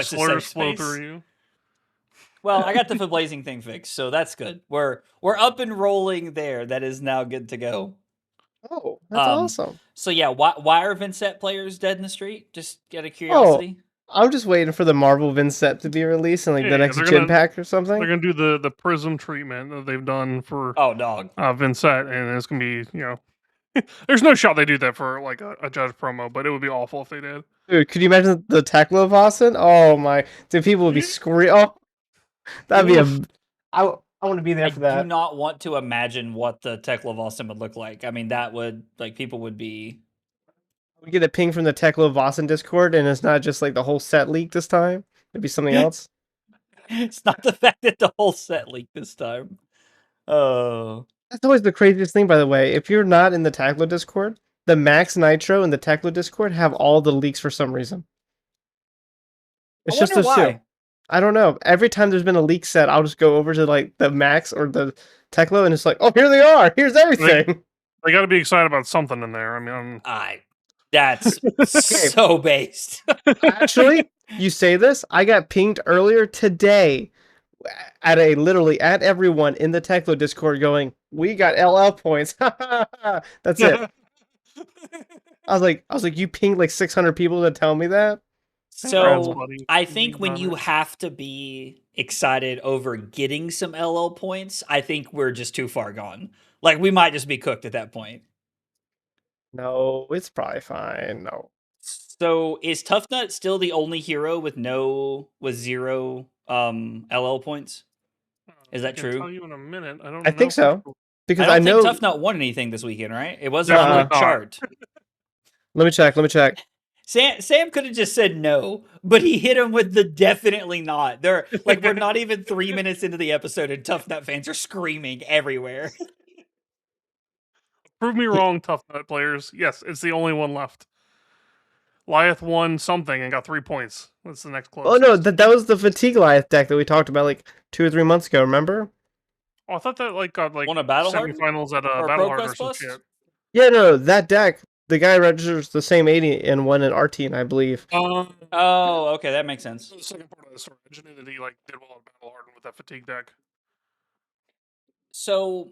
It's a slurs safe flow space. through you. Well, I got the Fablazing thing fixed, so that's good. We're up and rolling there. That is now good to go. Oh, that's awesome. So yeah, why are Vincent players dead in the street? Just out of Oh, curiosity. I'm just waiting for the Marvel Vincent to be released in like the next gen pack or something. They're gonna do the prism treatment that they've done for dog Vincent, and it's gonna be there's no shot they do that for like a judge promo, but it would be awful if they did. Dude, could you imagine the Tekla Boston? Oh my, dude, people would be screaming. Oh, that'd be I want to be there for that. I do not want to imagine what the Tekla Boston would look like. I mean, that would people would be. We get a ping from the Tekla Boston Discord, and it's not just like the whole set leak this time. It'd be something else. It's not the fact that the whole set leaked this time. Oh. That's always the craziest thing, by the way. If you're not in the Tekla Discord, the Max Nitro and the Tekla Discord have all the leaks for some reason. It's just a why. I don't know. Every time there's been a leak set, I'll just go over to like the Max or the Tekla, and it's like, oh, here they are. Here's everything. They got to be excited about something in there. I mean, that's so based. Actually, you say this. I got pinged earlier today at everyone in the Tekla Discord going, "We got LL points." That's it. I was like, you pinged like 600 people to tell me that. So I think when you have to be excited over getting some LL points, I think we're just too far gone. Like we might just be cooked at that point. No, it's probably fine. No. So is Tuffnut still the only hero with zero LL points? Is that true? I'll tell you in a minute. I think so. Because I don't think Tuffnut won anything this weekend, right? It wasn't on the chart. Let me check. Sam could have just said no, but he hit him with the definitely not. We're not even 3 minutes into the episode and Tuffnut fans are screaming everywhere. Prove me wrong, Tuffnut players. Yes, it's the only one left. Lyeth won something and got 3 points. That's the next closest. Oh no, that was the Fatigue Lyeth deck that we talked about like 2 or 3 months ago, remember? Oh, I thought that got won a Battle semifinals at a Battle Hard or some shit. Yeah, no, that deck, the guy registers the same 80 and won an Artine, I believe. Oh, okay, that makes sense. The second part of the story, I knew that he did well at Battle Hard with that Fatigue deck. So,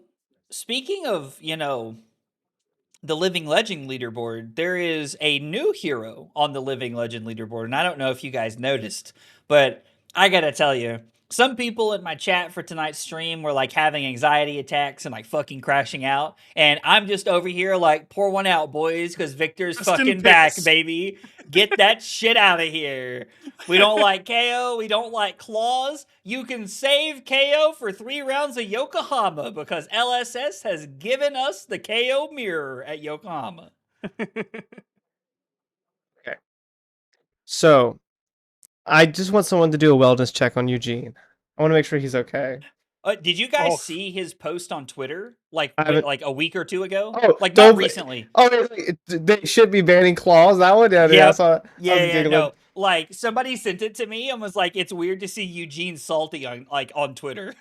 speaking of, the Living Legend leaderboard, there is a new hero on the Living Legend leaderboard, and I don't know if you guys noticed, but I gotta tell you, some people in my chat for tonight's stream were having anxiety attacks and fucking crashing out, and I'm just over here pour one out, boys, because Victor's fucking back, baby. Get that shit out of here. We don't like KO. We don't like claws. You can save KO for 3 rounds of Yokohama because LSS has given us the KO mirror at Yokohama. Okay. So, I just want someone to do a wellness check on Eugene. I want to make sure he's okay. Did you guys see his post on Twitter a week or 2 ago? Oh, not recently. Oh, they should be banning claws. That one, yeah. No. Somebody sent it to me and was like, "It's weird to see Eugene salty on Twitter."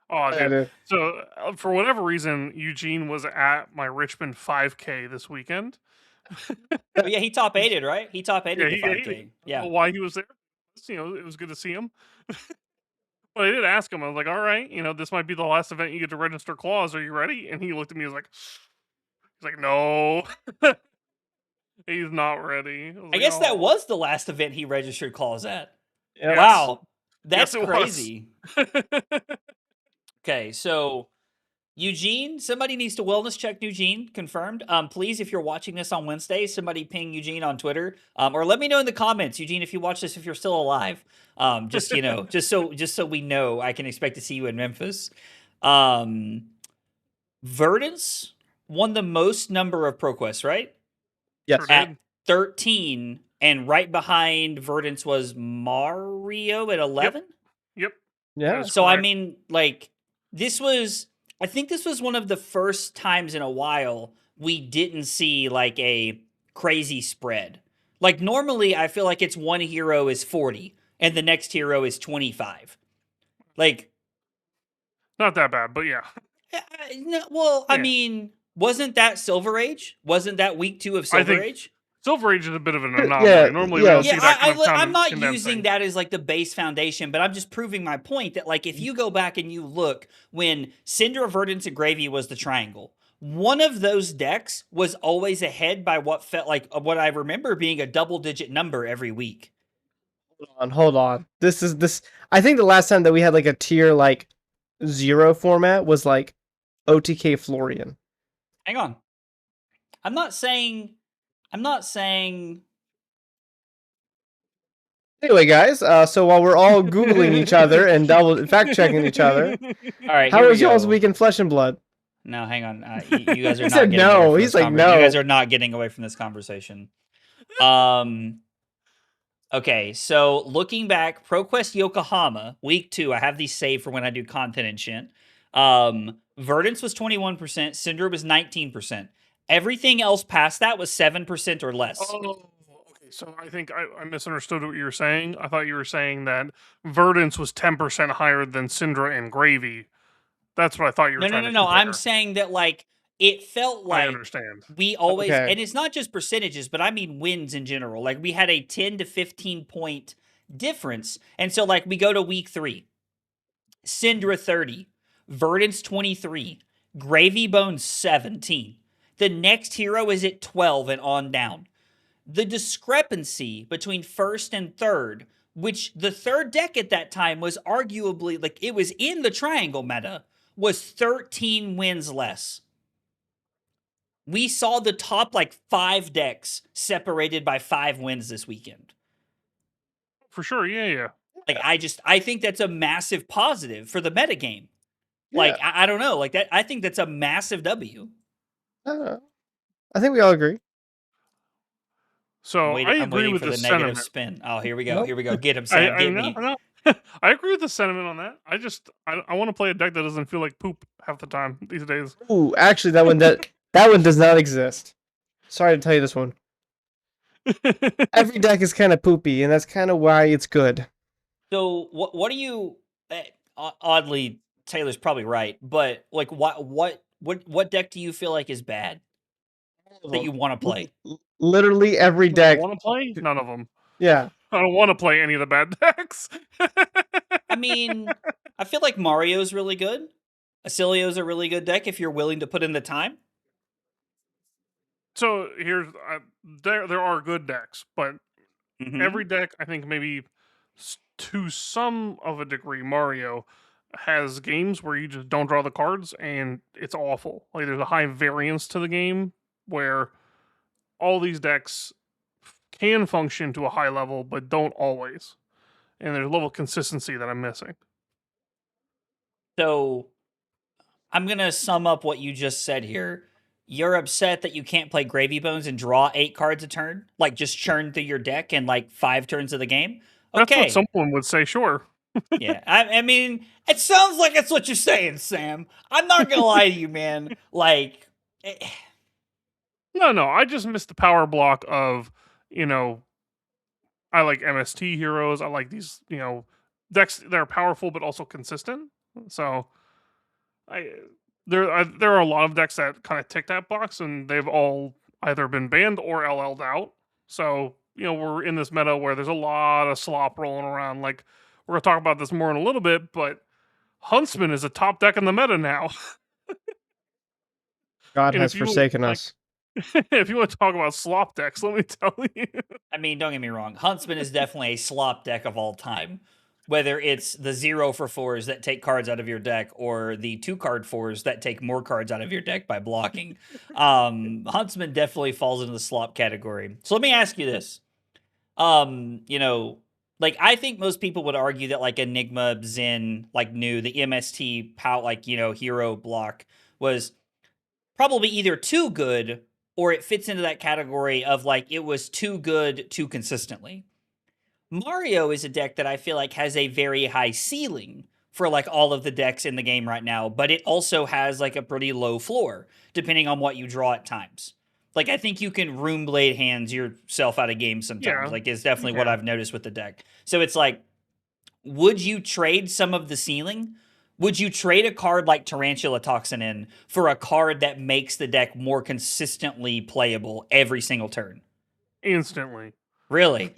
Oh, dude. So for whatever reason, Eugene was at my Richmond 5K this weekend. Yeah, he top 8'd, right? He top 8'd the 5K. Yeah. Why he was there? It was good to see him. But I did ask him. I was like, "All right, this might be the last event you get to register claws. Are you ready?" And he looked at me. He's like, "No." He's not ready. I guess that was the last event he registered claws at. Yes. Wow. That's crazy. Okay, so Eugene, somebody needs to wellness check Eugene, confirmed. Please, if you're watching this on Wednesday, somebody ping Eugene on Twitter. Or let me know in the comments, Eugene, if you watch this, if you're still alive. Just so we know, I can expect to see you in Memphis. Verdance won the most number of ProQuests, right? Yes. At 13, and right behind Verdance was Mario at 11? Yep. Yeah. So, correct. I mean, I think this was one of the first times in a while we didn't see a crazy spread. Normally I feel like it's one hero is 40 and the next hero is 25. Not that bad, but yeah. No, well, yeah. I mean, wasn't that Silver Age? Wasn't that week 2 of Silver Age? Silver Age is a bit of an anomaly. Normally, we don't see that kind of I'm not condensing. using that as like the base foundation, but I'm just proving my point that like if you go back and you look when Cinder, Verdance, and Gravy was the triangle, one of those decks was always ahead by what felt like what I remember being a double-digit number every week. Hold on. This. I think the last time that we had like a tier like 0 format was like OTK Florian. Hang on. I'm not saying. Anyway, guys. So while we're all googling each other and double fact checking each other, all right. How was y'all's week in Flesh and Blood? No, hang on. You guys are He not said getting no. away from He's this like no. You guys are not getting away from this conversation. Okay, so looking back, ProQuest Yokohama, week 2, I have these saved for when I do content and shit. Verdance was 21%, Cinder was 19%. Everything else past that was 7% or less. Oh, okay. So I think I misunderstood what you were saying. I thought you were saying that Verdance was 10% higher than Cinder and Gravy. That's what I thought you were trying to compare. No. I'm saying that, like, it felt like I understand. We always, and it's not just percentages, but I mean wins in general. Like, we had a 10 to 15 point difference. And so, like, we go to week 3. Cinder 30, Verdance 23, Gravy Bones 17. The next hero is at 12 and on down. The discrepancy between first and third, which the third deck at that time was arguably, like, it was in the triangle meta, was 13 wins less. We saw the top, like, 5 decks separated by 5 wins this weekend. For sure, yeah. Like, I think that's a massive positive for the metagame. Yeah. Like, I don't know. Like, that, I think that's a massive W. I think we all agree. So I'm agree with for the sentiment. Negative spin. Oh, here we go. Nope. Here we go. Get him, I Sam. Get me. I agree with the sentiment on that. I want to play a deck that doesn't feel like poop half the time these days. Ooh, actually, that one does not exist. Sorry to tell you this one. Every deck is kind of poopy, and that's kind of why it's good. So what do you? Oddly, Taylor's probably right, but like, what deck do you feel like is bad that you want to play? Literally every deck. Want to play? None of them. Yeah. I don't want to play any of the bad decks. I mean, I feel like Mario's really good. Oscilio's a really good deck if you're willing to put in the time. So here's there are good decks, but every deck, I think maybe to some of a degree, Mario has games where you just don't draw the cards and it's awful. Like there's a high variance to the game where all these decks can function to a high level, but don't always. And there's a level of consistency that I'm missing. So I'm going to sum up what you just said here. You're upset that you can't play Gravy Bones and draw 8 cards a turn? Like, just churn through your deck in, like, 5 turns of the game? Okay. That's what someone would say, sure. Yeah, I mean, it sounds like that's what you're saying, Sam. I'm not going to lie to you, man. Like... No, I just missed the power block of, I like MST heroes. I like these, decks that are powerful but also consistent. So, there are a lot of decks that kind of tick that box, and they've all either been banned or LL'd out. So, we're in this meta where there's a lot of slop rolling around. Like, we're going to talk about this more in a little bit, but Huntsman is a top deck in the meta now. God has forsaken us. If you want to talk about slop decks, let me tell you. I mean, don't get me wrong. Huntsman is definitely a slop deck of all time. Whether it's the 0 for 4s that take cards out of your deck or the 2 card 4s that take more cards out of your deck by blocking. Huntsman definitely falls into the slop category. So let me ask you this. Like, I think most people would argue that, like, Enigma, Zen, like, the MST, hero block was probably either too good or it fits into that category of, like, it was too good too consistently. Mario is a deck that I feel like has a very high ceiling for, like, all of the decks in the game right now, but it also has, like, a pretty low floor, depending on what you draw at times. Like, I think you can Room Blade hands yourself out of games sometimes. Yeah, like, it's definitely what I've noticed with the deck. So it's like, would you trade some of the ceiling? Would you trade a card like Tarantula Toxin in for a card that makes the deck more consistently playable every single turn? instantly. Really?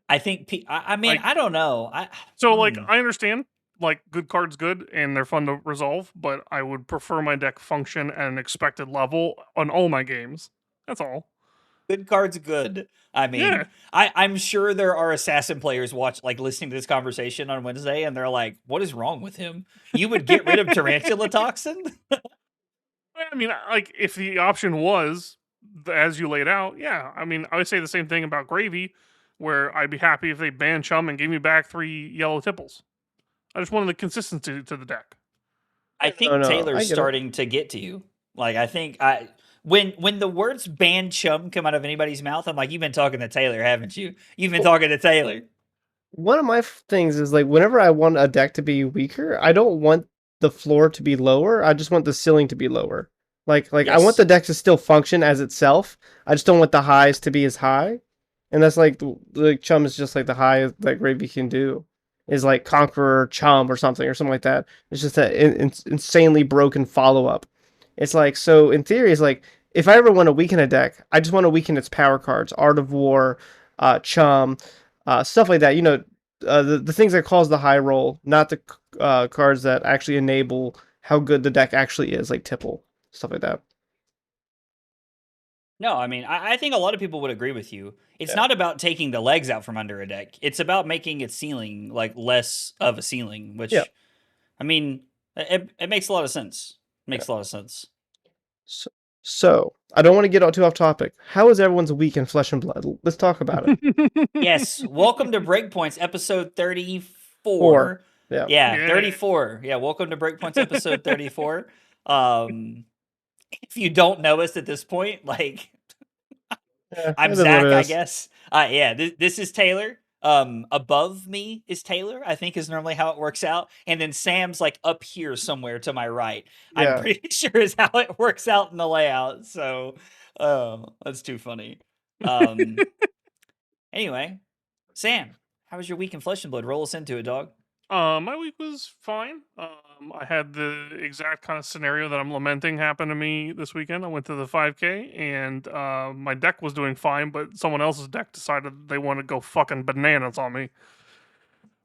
I think. I mean, Like- I don't know. So, like, I understand, like, good cards good, and they're fun to resolve, but I would prefer my deck function at an expected level on all my games. That's all. Good cards good. I mean, Yeah. I'm sure there are assassin players listening to this conversation on Wednesday, and they're like, "What is wrong with him? You would get rid of Tarantula Toxin?" I mean, like, if the option was as you laid out, yeah. I mean, I would say the same thing about Gravy, where I'd be happy if they banned Chum and gave me back 3 yellow tipples. I just wanted the consistency to the deck. I think Taylor's starting to get to you. Like, I think when the words "ban Chum" come out of anybody's mouth, I'm like, you've been talking to Taylor, haven't you? You've been talking to Taylor. One of my things is, like, whenever I want a deck to be weaker, I don't want the floor to be lower. I just want the ceiling to be lower. Like I want the deck to still function as itself. I just don't want the highs to be as high. And that's like Chum is just like the highest that Gravy can do. Is like Conqueror Chum or something like that. It's just that insanely broken follow-up. It's like, so in theory, it's like, if I ever want to weaken a deck, I just want to weaken its power cards. Art of War, Chum, stuff like that. You know, the things that cause the high roll, not the cards that actually enable how good the deck actually is, like Tipple, stuff like that. No, I mean, I think a lot of people would agree with you. It's not about taking the legs out from under a deck. It's about making its ceiling like less of a ceiling, which, I mean, it makes a lot of sense. Makes a lot of sense. So, I don't want to get too off topic. How is everyone's week in Flesh and Blood? Let's talk about it. Yes. Welcome to Breakpoints, episode 34. Yeah, 34. Yeah, welcome to Breakpoints, episode 34. If you don't know us at this point, like, I'm Zach, I guess. This is Taylor. Above me is Taylor, I think is normally how it works out. And then Sam's like up here somewhere to my right. Yeah. I'm pretty sure is how it works out in the layout. So, that's too funny. Anyway, Sam, how was your week in Flesh and Blood? Roll us into it, dog. My week was fine. I had the exact kind of scenario that I'm lamenting happen to me this weekend. I went to the 5K and my deck was doing fine, but someone else's deck decided they want to go fucking bananas on me.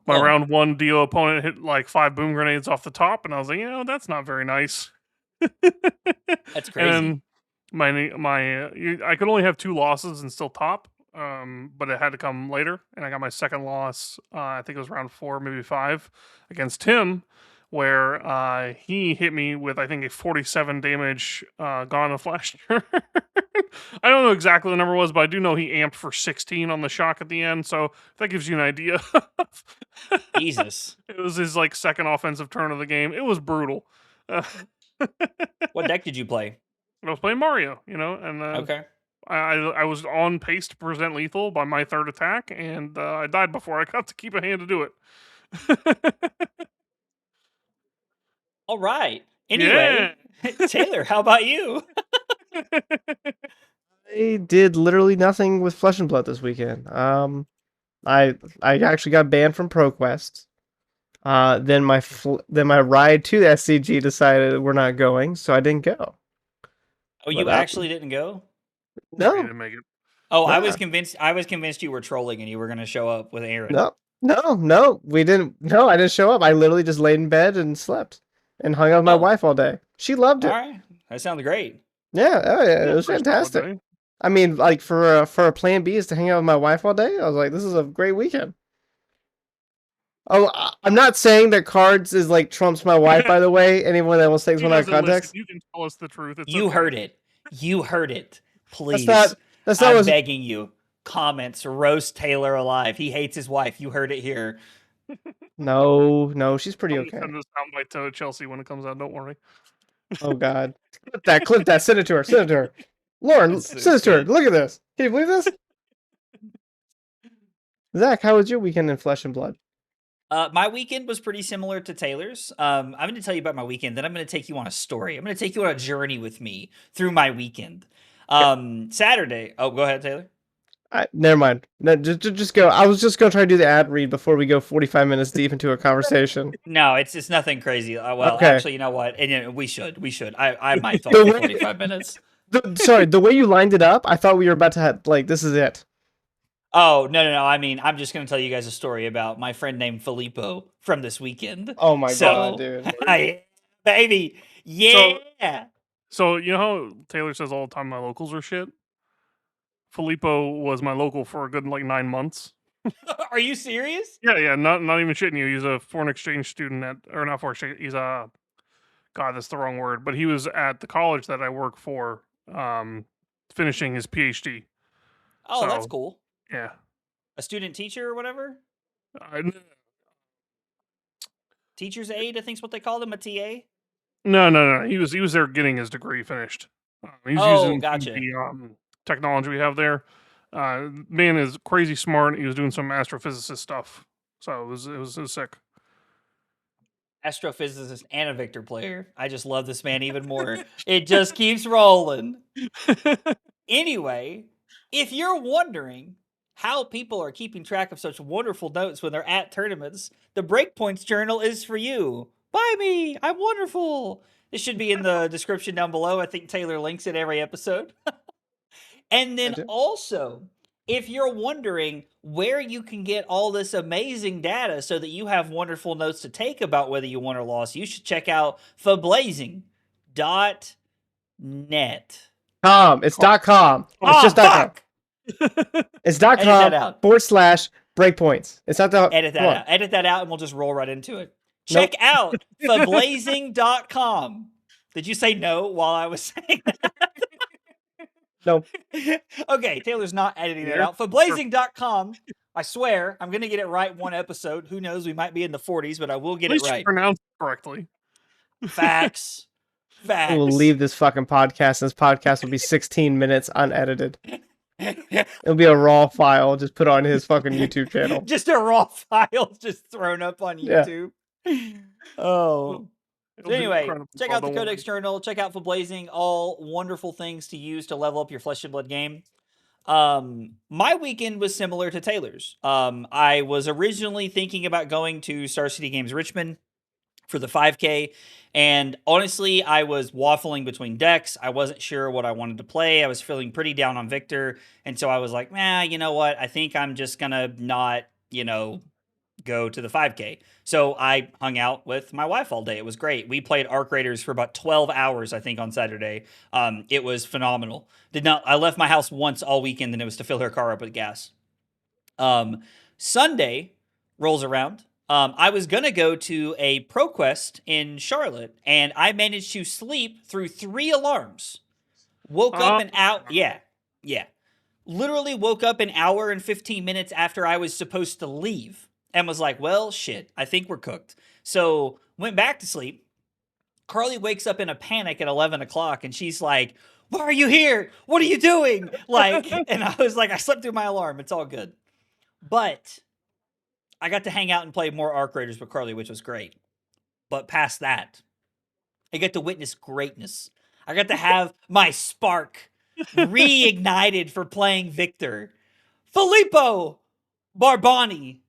My round 1 Dio opponent hit like 5 boom grenades off the top, and I was like, that's not very nice. That's crazy. And I could only have 2 losses and still top. But it had to come later, and I got my second loss. I think it was round 4, maybe 5, against him, where he hit me with, I think, a 47 damage Gone of Flash. I don't know exactly what the number was, but I do know he amped for 16 on the shock at the end, so that gives you an idea. Jesus. It was his like second offensive turn of the game. It was brutal. What deck did you play? I was playing Mario, and okay. I was on pace to present lethal by my third attack, and I died before I got to keep a hand to do it. All right. Anyway, Taylor, how about you? I did literally nothing with Flesh and Blood this weekend. I actually got banned from ProQuest. Then my ride to SCG decided we're not going, so I didn't go. Oh, you actually didn't go? No. Didn't make it. Oh, I was convinced you were trolling and you were going to show up with Aaron. No, we didn't. No, I didn't show up. I literally just laid in bed and slept and hung out with my wife all day. She loved it. All right, that sounds great. Yeah, it was fantastic. I mean, like for a plan B is to hang out with my wife all day. I was like, this is a great weekend. Oh, I'm not saying that cards is like trumps my wife, by the way. Anyone that wants to take one out of context. You can tell us the truth. You heard it. You heard it. Please. That's not I'm begging you. Comments, roast Taylor alive. He hates his wife. You heard it here. No, she's pretty okay. Send this soundbite to Chelsea when it comes out. Don't worry. Oh God, clip that. Send it to her. Lauren, send it to her. Look at this. Can you believe this? Zach, how was your weekend in Flesh and Blood? My weekend was pretty similar to Taylor's. I'm going to tell you about my weekend, then I'm going to take you on a story. I'm going to take you on a journey with me through my weekend. Saturday. Oh, go ahead, Taylor. Never mind. No, just go. I was just going to try to do the ad read before we go 45 minutes deep into a conversation. No, it's nothing crazy. Actually, you know what? And we should. I might talk for 45 minutes. Sorry, the way you lined it up, I thought we were about to have, like, this is it. Oh, no. I mean, I'm just going to tell you guys a story about my friend named Filippo from this weekend. Oh my god, dude. Baby. Yeah. So, you know how Taylor says all the time my locals are shit? Filippo was my local for a good, 9 months. Are you serious? Yeah, not even shitting you. He's a foreign exchange student or not foreign exchange, he's a, God, that's the wrong word, but he was at the college that I work for, finishing his PhD. Oh, that's cool. Yeah. A student teacher or whatever? Teacher's aide, I think's what they called him, a TA? No. He was there getting his degree finished. He's using gotcha. the technology we have there. Man is crazy smart. He was doing some astrophysicist stuff, so it was sick. Astrophysicist and a Victor player. I just love this man even more. It just keeps rolling. Anyway, if you're wondering how people are keeping track of such wonderful notes when they're at tournaments, the Breakpoints journal is for you. Buy me! I'm wonderful! This should be in the description down below. I think Taylor links it every episode. And then also, if you're wondering where you can get all this amazing data so that you have wonderful notes to take about whether you won or lost, you should check out fablazing.net. It's .com. It's just .com. It's .com/breakpoints. It's not the edit that out. Edit that out, and we'll just roll right into it. Check out fablazing.com. Did you say no while I was saying that? No. Okay, Taylor's not editing that out. Fablazing.com. I swear, I'm going to get it right one episode. Who knows? We might be in the 40s, but I will get it right. Pronounce it correctly. Facts. We'll leave this fucking podcast. This podcast will be 16 minutes unedited. It'll be a raw file just put on his fucking YouTube channel. Just a raw file just thrown up on YouTube. Yeah. Oh. So anyway, check out the Codex Journal. Check out Fablazing. All wonderful things to use to level up your Flesh and Blood game. My weekend was similar to Taylor's. I was originally thinking about going to Star City Games Richmond for the 5K. And honestly, I was waffling between decks. I wasn't sure what I wanted to play. I was feeling pretty down on Victor. And so I was like, you know what? I think I'm just going to not, go to the 5K. So I hung out with my wife all day. It was great. We played Arc Raiders for about 12 hours, I think, on Saturday. It was phenomenal. I left my house once all weekend, and it was to fill her car up with gas. Sunday rolls around. I was going to go to a ProQuest in Charlotte, and I managed to sleep through 3 alarms. Woke up an hour. Yeah. Literally woke up an hour and 15 minutes after I was supposed to leave and was like, well, shit, I think we're cooked. So went back to sleep. Carly wakes up in a panic at 11 o'clock, and she's like, why are you here? What are you doing? And I was like, I slept through my alarm. It's all good. But I got to hang out and play more Arc Raiders with Carly, which was great. But past that, I got to witness greatness. I got to have my spark reignited for playing Victor. Filippo Barbani,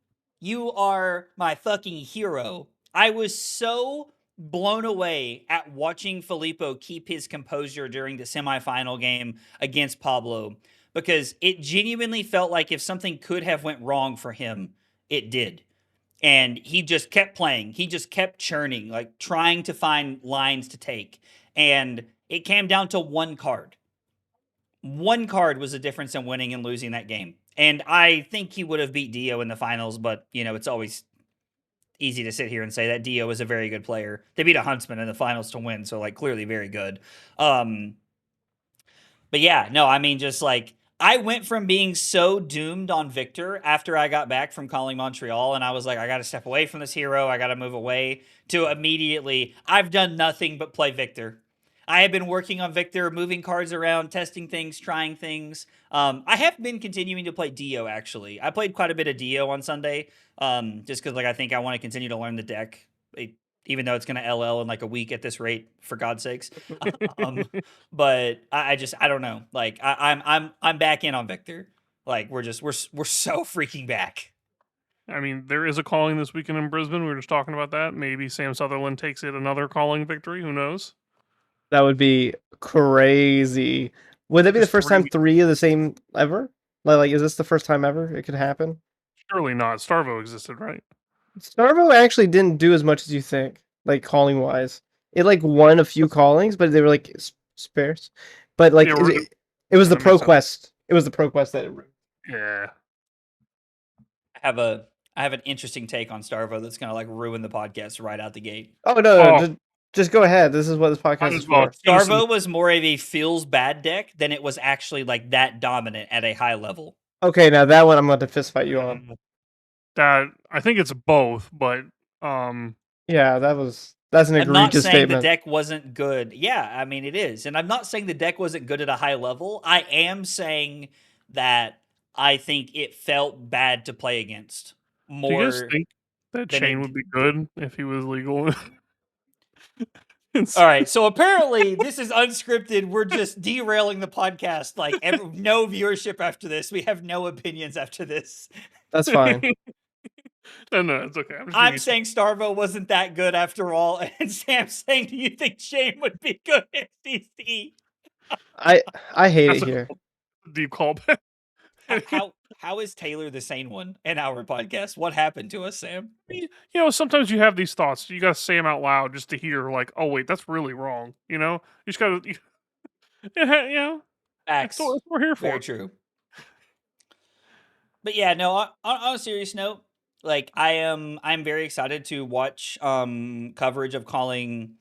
you are my fucking hero. I was so blown away at watching Filippo keep his composure during the semifinal game against Pablo, because it genuinely felt like if something could have went wrong for him, it did. And he just kept playing. He just kept churning, trying to find lines to take. And it came down to one card. One card was the difference in winning and losing that game. And I think he would have beat Dio in the finals, but, it's always easy to sit here and say that Dio is a very good player. They beat a Huntsman in the finals to win, so, clearly very good. But yeah, no, I mean, just, I went from being so doomed on Victor after I got back from calling Montreal, and I was like, I got to step away from this hero, I got to move away, to immediately, I've done nothing but play Victor. I have been working on Victor, moving cards around, testing things, trying things. I have been continuing to play Dio, actually. I played quite a bit of Dio on Sunday, just because I think I want to continue to learn the deck, even though it's going to LL in a week at this rate, for God's sakes. But I don't know. I'm back in on Victor. We're so freaking back. I mean, there is a calling this weekend in Brisbane. We were just talking about that. Maybe Sam Sutherland takes it another calling victory. Who knows? That would be crazy. Would that be the Just first time 3. 3 of the same ever? Like, is this the first time ever it could happen? Surely not. Starvo existed, right? Starvo actually didn't do as much as you think, like calling wise. It like won a few callings, but they were like sparse. But like Yeah, it was the that makes sense. ProQuest. It was the ProQuest that it ruined. Yeah. I have an interesting take on Starvo that's gonna like ruin the podcast right out the gate. Oh no, just go ahead. This is what this podcast is for. Starvo was more of a feels bad deck than it was actually like that dominant at a high level. Okay, now that one I'm going to fist fight you on. That I think it's both, but yeah, that's an egregious statement. I'm not saying the deck wasn't good. Yeah, I mean it is, and I'm not saying the deck wasn't good at a high level. I am saying that I think it felt bad to play against. More. Do you guys think that Chain would be good if he was legal? All right, so apparently this is unscripted. We're just derailing the podcast. Like no viewership after this. We have no opinions after this. That's fine. No, it's okay. I'm saying Starvo wasn't that good after all, and Sam's saying, "Do you think Shane would be good at DC?" I hate it here. Deep callback. How is Taylor the sane one in our podcast? What happened to us, Sam? You know, sometimes you have these thoughts. You gotta say them out loud just to hear, like, oh wait, that's really wrong. You know, you just gotta, you know, Facts. that's what we're here for. Very true. But yeah, no. On a serious note, like I'm very excited to watch coverage of calling.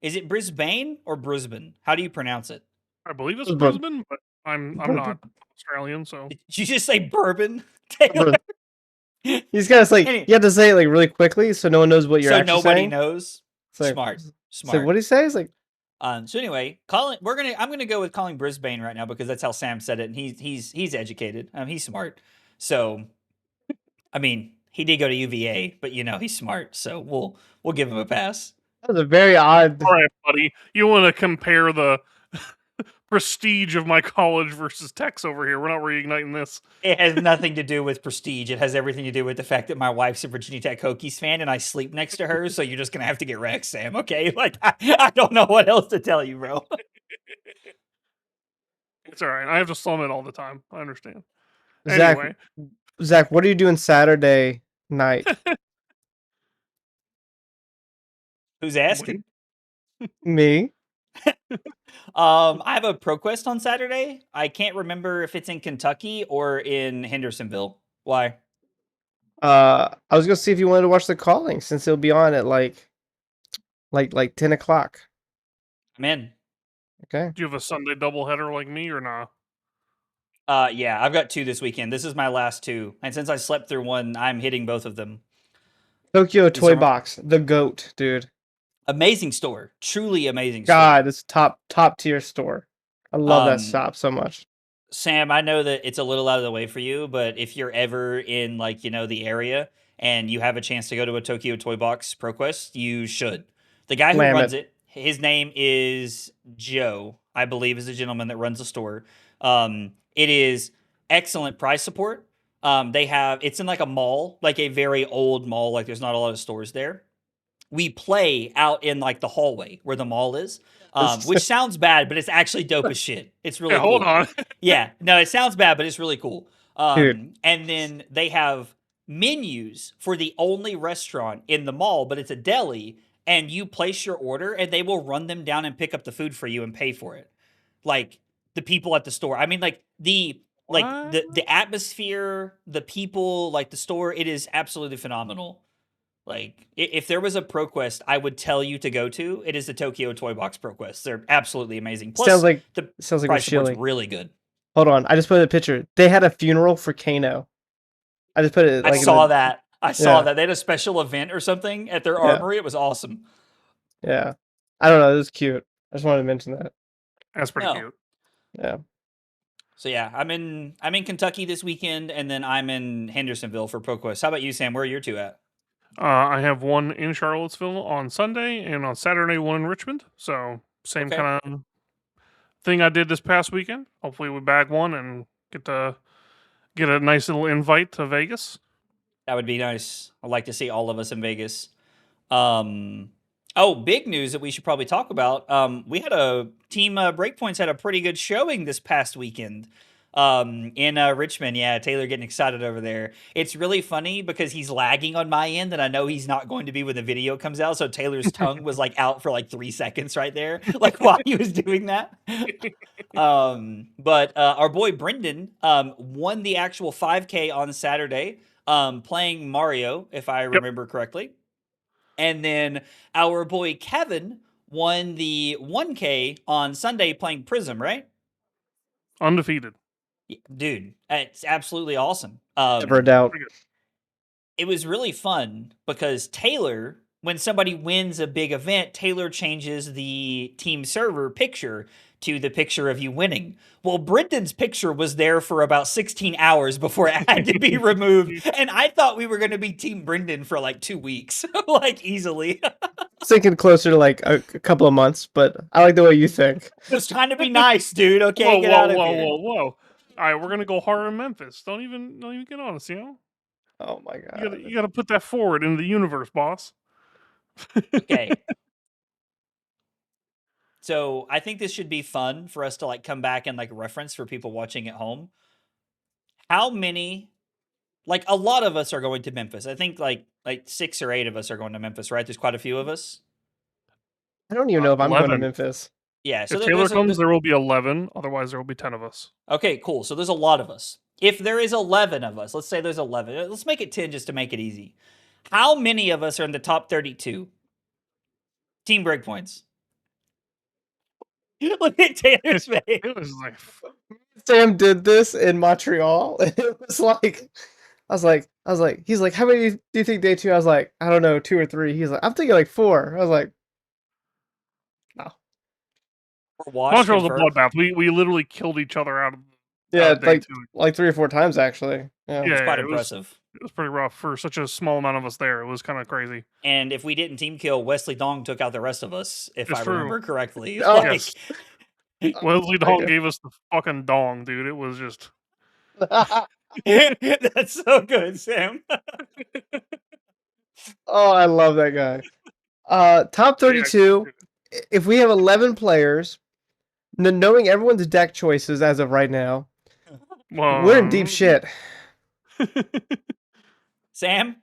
Is it Brisbane or Brisbane? How do you pronounce it? I believe it's Brisbane, but I'm not Australian, so. Did you just say bourbon, Taylor? He's got to like you have to say it like really quickly so no one knows what you're actually saying. So nobody knows. Like, Smart. So what do you say? It's like. So anyway, I'm gonna go with calling Brisbane right now because that's how Sam said it, and he's educated. He's smart. So, I mean, he did go to UVA, but you know he's smart, so we'll give him a pass. That was a very odd. All right, buddy. You want to compare the prestige of my college versus Tech's over here? We're not reigniting this. It has nothing to do with prestige. It has everything to do with the fact that my wife's a Virginia Tech Hokies fan and I sleep next to her. So you're just gonna have to get wrecked, Sam. Okay? Like I don't know what else to tell you, bro. It's all right. I have to slum it all the time. I understand. Zach, what are you doing Saturday night? Who's asking? Me. I have a ProQuest on Saturday. I can't remember if it's in Kentucky or in Hendersonville. Why? I was gonna see if you wanted to watch the calling since it'll be on at like 10 o'clock. I'm in. Okay. Do you have a Sunday doubleheader like me or not? Yeah, I've got 2 this weekend. This is my last 2, and since I slept through one, I'm hitting both of them. Tokyo Toy Box, the GOAT, dude. Amazing store, truly amazing. God, it's top tier store. I love that shop so much. Sam, I know that it's a little out of the way for you, but if you're ever in like the area and you have a chance to go to a Tokyo Toy Box ProQuest, you should. The guy who runs it, his name is Joe, I believe, is the gentleman that runs the store. It is excellent price support. It's in like a mall, like a very old mall. Like there's not a lot of stores there. We play out in like the hallway where the mall is, which sounds bad, but it's actually dope as shit. It's really cool. Hold on. Yeah, no, it sounds bad, but it's really cool. And then they have menus for the only restaurant in the mall, but it's a deli, and you place your order, and they will run them down and pick up the food for you and pay for it. Like the people at the store. I mean, like the atmosphere, the people, like the store. It is absolutely phenomenal. Like, if there was a ProQuest I would tell you to go to, it is the Tokyo Toy Box ProQuest. They're absolutely amazing. Plus, sounds like price support's really good. Hold on, I just put a picture. They had a funeral for Kano. I just put it. I saw that. I saw that. They had a special event or something at their armory. It was awesome. Yeah. I don't know. It was cute. I just wanted to mention that. That's pretty cute. Yeah. So yeah, I'm in Kentucky this weekend, and then I'm in Hendersonville for ProQuest. How about you, Sam? Where are your 2 at? I have one in Charlottesville on Sunday, and on Saturday one in Richmond. So same kind of thing I did this past weekend. Hopefully we bag one and get a nice little invite to Vegas. That would be nice. I'd like to see all of us in Vegas. Oh, big news that we should probably talk about. We had a team Breakpoints had a pretty good showing this past weekend. In Richmond. Yeah, Taylor getting excited over there. It's really funny because he's lagging on my end, and I know he's not going to be when the video comes out. So Taylor's tongue was like out for like 3 seconds right there, like while he was doing that. But our boy Brendan won the actual 5K on Saturday, playing Mario, if I remember correctly. And then our boy Kevin won the 1K on Sunday playing Prism, right? Undefeated. Dude, it's absolutely awesome. Never a doubt. It was really fun because Taylor, when somebody wins a big event, Taylor changes the team server picture to the picture of you winning. Well, Brendan's picture was there for about 16 hours before it had to be removed. And I thought we were going to be Team Brendan for like 2 weeks, like easily. Thinking closer to like a couple of months, but I like the way you think. Just trying to be nice, dude. Okay, whoa, get whoa, out of whoa, here. Whoa, whoa, All right, we're gonna go hard in Memphis. Don't even get on us, Oh my god! You gotta put that forward into the universe, boss. Okay. So I think this should be fun for us to like come back and like reference for people watching at home. How many? Like a lot of us are going to Memphis. I think like 6 or 8 of us are going to Memphis, right? There's quite a few of us. I don't even know if I'm going to 11. Memphis. Yeah. So if Taylor comes, there will be 11. Otherwise, there will be 10 of us. Okay, cool. So there's a lot of us. If there is 11 of us, let's say there's 11. Let's make it 10 just to make it easy. How many of us are in the top 32? Team Breakpoints. Look at Taylor's face. It was like Sam did this in Montreal, and it was like, I was like, he's like, how many do you think day 2? I was like, I don't know, 2 or 3. He's like, I'm thinking like 4. I was like, no. Montreal's a bloodbath. We literally killed each other out of like 3 or 4 times actually. Yeah, it's quite impressive. It was pretty rough for such a small amount of us there. It was kind of crazy. And if we didn't team kill, Wesley Dong took out the rest of us, if I remember correctly. Oh, like, yes. Wesley Dong gave us the fucking dong, dude. It was just... That's so good, Sam. Oh, I love that guy. Top 32. If we have 11 players, knowing everyone's deck choices as of right now, we're in deep shit.4. Sam?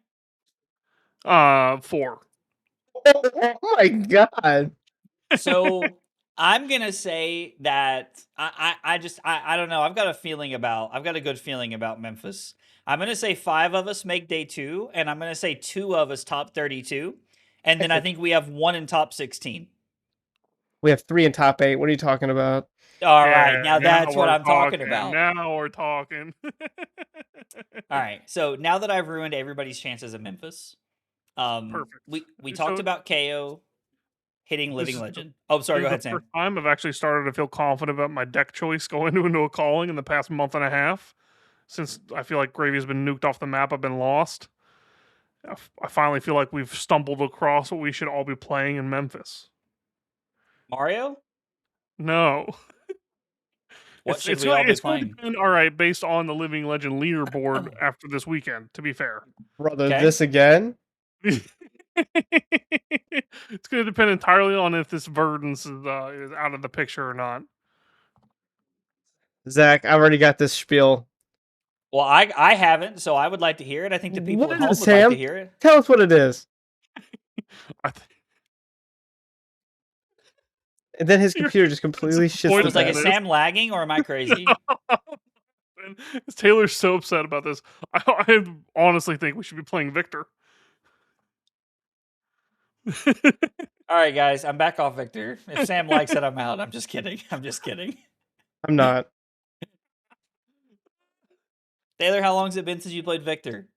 Oh my god. So I'm gonna say that I don't know. I've got a good feeling about Memphis. I'm gonna say 5 of us make day 2, and I'm gonna say 2 of us top 32, and then I think we have 1 in top 16. We have 3 in top 8. What are you talking about? All right, now that's what I'm talking about. Now we're talking. All right, so now that I've ruined everybody's chances at Memphis, perfect. We talked about KO hitting Living Legend. Oh, sorry, go ahead, Sam. First time I've actually started to feel confident about my deck choice going into a calling in the past month and a half. Since I feel like Gravy's been nuked off the map, I've been lost. I finally feel like we've stumbled across what we should all be playing in Memphis. Mario? No. What should we all be playing? All right, based on the Living Legend leaderboard after this weekend, to be fair. Brother, this again? It's going to depend entirely on if this Verdance is out of the picture or not. Zach, I've already got this spiel. Well, I haven't, so I would like to hear it. I think the people at home would like to hear it. Tell us what it is. And then his computer just completely shits. It was like, is Sam lagging or am I crazy? Taylor's so upset about this. I honestly think we should be playing Victor. All right, guys, I'm back off Victor. If Sam likes it, I'm out. I'm just kidding. I'm not. Taylor, how long has it been since you played Victor?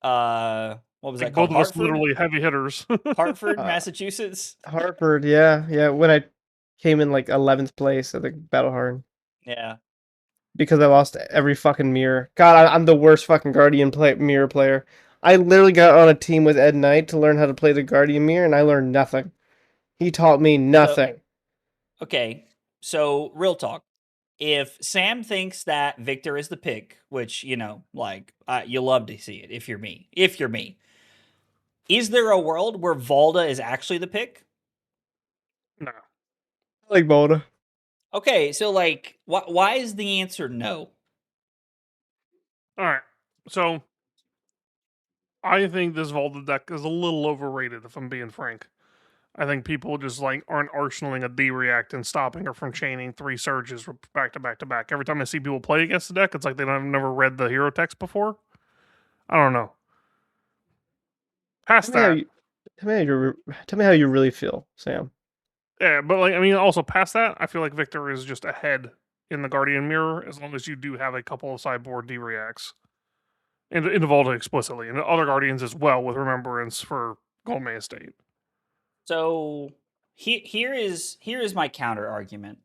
What was that called? Both of us literally heavy hitters. Hartford, Massachusetts. Hartford, yeah. When I came in like 11th place at the Battle Hard. Yeah. Because I lost every fucking mirror. God, I'm the worst fucking Guardian mirror player. I literally got on a team with Ed Knight to learn how to play the Guardian mirror, and I learned nothing. He taught me nothing. So real talk. If Sam thinks that Victor is the pick, which, you love to see it if you're me. Is there a world where Valda is actually the pick? No. I like Valda. Okay, so like, why is the answer no? All right. So I think this Valda deck is a little overrated, if I'm being frank. I think people just like aren't arsenaling a D react and stopping her from chaining 3 surges back to back to back. Every time I see people play against the deck, it's like they've never read the hero text before. I don't know. Past that, Tell me how you really feel, Sam. yeah, but like I mean, also past that, I feel like Victor is just ahead in the Guardian Mirror as long as you do have a couple of sideboard D reacts. And in Valda explicitly, and other Guardians as well with Remembrance for Goldman Estate. So here is my counter argument.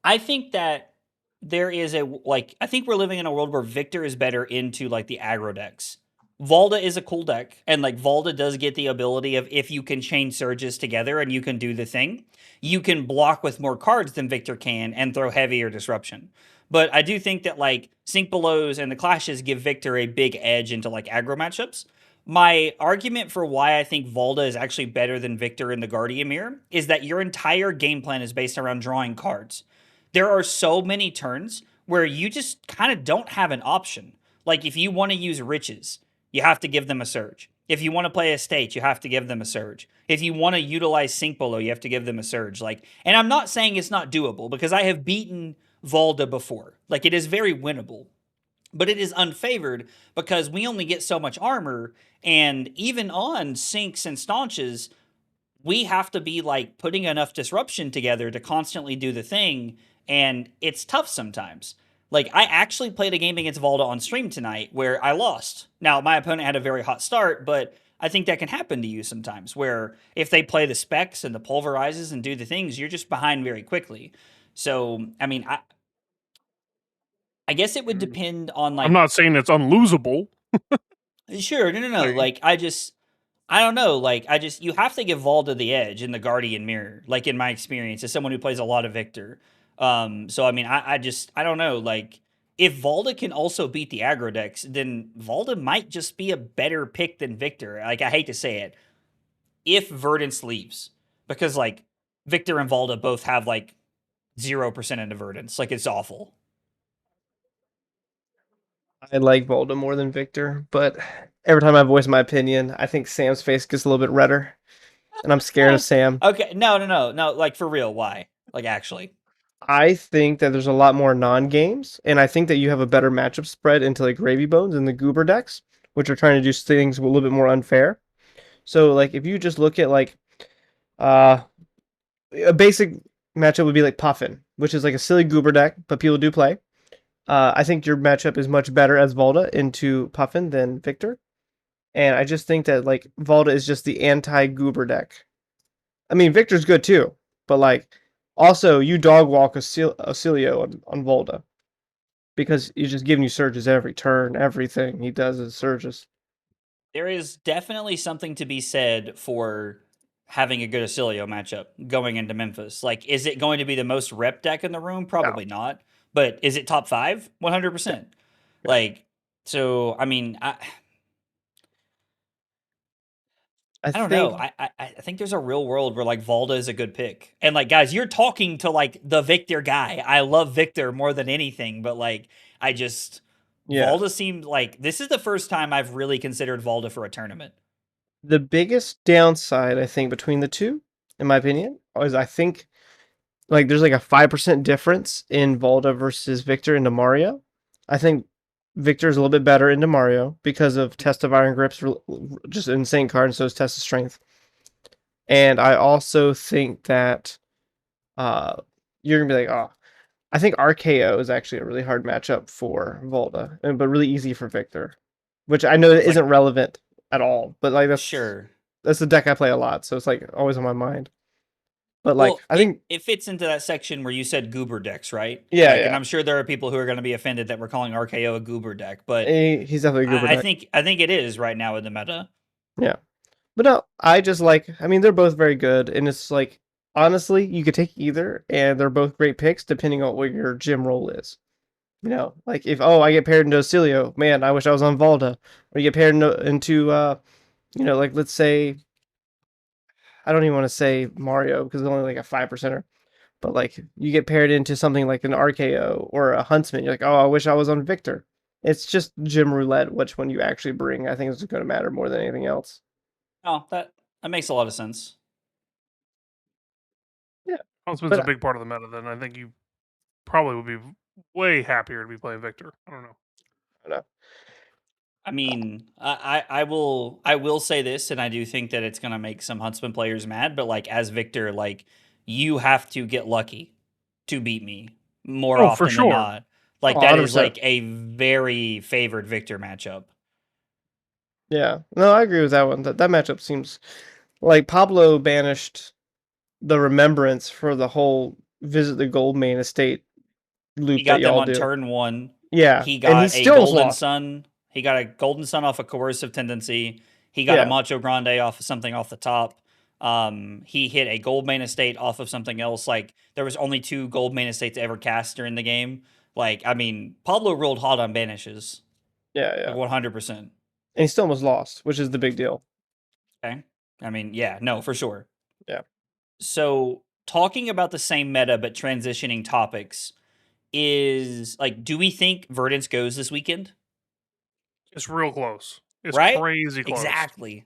I think that there is I think we're living in a world where Victor is better into like the aggro decks. Valda is a cool deck, and like Valda does get the ability of if you can chain surges together and you can do the thing, you can block with more cards than Victor can and throw heavier disruption. But I do think that like Sink Belows and the Clashes give Victor a big edge into like aggro matchups. My argument for why I think Valda is actually better than Victor in the Guardian Mirror is that your entire game plan is based around drawing cards. There are so many turns where you just kind of don't have an option. Like if you want to use Riches, you have to give them a surge. If you want to play Estate, you have to give them a surge. If you want to utilize Sink Below, you have to give them a surge. Like, and I'm not saying it's not doable because I have beaten Valda before. Like it is very winnable. But it is unfavored because we only get so much armor, and even on sinks and staunches, we have to be like putting enough disruption together to constantly do the thing, and it's tough sometimes. Like I actually played a game against Valda on stream tonight where I lost. Now my opponent had a very hot start, but I think that can happen to you sometimes where if they play the specs and the pulverizes and do the things, you're just behind very quickly. So, I mean, I guess it would depend on like I'm not saying it's unlosable. sure, no. Like I don't know. Like you have to give Valda the edge in the Guardian Mirror. Like in my experience, as someone who plays a lot of Victor. So I mean, I don't know. Like if Valda can also beat the aggro decks, then Valda might just be a better pick than Victor. Like I hate to say it, if Verdance leaves, because like Victor and Valda both have like 0% into Verdance. Like it's awful. I like Valda more than Victor, but every time I voice my opinion, I think Sam's face gets a little bit redder, and I'm scared of Sam. Okay, no. Like for real, why? Like actually. I think that there's a lot more non-games, and I think that you have a better matchup spread into like Gravy Bones and the Goober decks, which are trying to do things a little bit more unfair. So like if you just look at like uh a basic matchup would be like Puffin, which is like a silly Goober deck, but people do play. I think your matchup is much better as Valda into Puffin than Victor. And I just think that like Valda is just the anti-Goober deck. I mean, Victor's good too, but like also you dog walk Oscilio on Valda because he's just giving you surges every turn. Everything he does is surges. There is definitely something to be said for having a good Oscilio matchup going into Memphis. Like, is it going to be the most rep deck in the room? Probably not. But is it top 5? 100%. Yeah. Like, so I mean, I don't know. I think there's a real world where like Valda is a good pick. And like guys, you're talking to like the Victor guy. I love Victor more than anything, but like I just Valda seemed like this is the first time I've really considered Valda for a tournament. The biggest downside I think between the two, in my opinion, is I think like there's like a 5% difference in Valda versus Victor into Mario. I think Victor is a little bit better into Mario because of Test of Iron Grips, just an insane card, and so is Test of Strength. And I also think that you're gonna be like, oh, I think RKO is actually a really hard matchup for Valda, but really easy for Victor, which I know isn't relevant at all. But like that's the deck I play a lot, so it's like always on my mind. But like, I think it fits into that section where you said Goober decks, right? Yeah, like, and I'm sure there are people who are going to be offended that we're calling RKO a Goober deck, but he's definitely a Goober deck. I think it is right now in the meta. Yeah, but no, I just like. I mean, they're both very good, and it's like honestly, you could take either, and they're both great picks depending on what your gym role is. You know, like if I get paired into Oscilio, man, I wish I was on Valda. Or you get paired into like let's say, I don't even want to say Mario because it's only like a 5%er, but like you get paired into something like an RKO or a Huntsman. You're like, oh, I wish I was on Victor. It's just gym roulette, which one you actually bring. I think is going to matter more than anything else. Oh, that makes a lot of sense. Yeah. Huntsman's a big part of the meta, then I think you probably would be way happier to be playing Victor. I don't know. I mean, I will say this, and I do think that it's gonna make some Huntsman players mad, but like as Victor, like you have to get lucky to beat me more Oh, often for than sure. not. Like Oh, that is 100%. like a very favored Victor matchup. Yeah. No, I agree with that one. That matchup seems like Pablo banished the remembrance for the whole visit the gold main estate loop He that got them y'all on do. turn 1. Yeah. He And he got a still golden lost. sun. He got a golden sun off a coercive tendency. He got a Macho Grande off of something off the top. He hit a gold main estate off of something else. Like there was only 2 gold main estates ever cast during the game. Like I mean, Pablo rolled hot on banishes. Yeah. Like 100%. And he still almost lost, which is the big deal. Okay. I mean, yeah, no, for sure. Yeah. So talking about the same meta but transitioning topics is like, do we think Verdance goes this weekend? It's real close. It's right? crazy close. Exactly.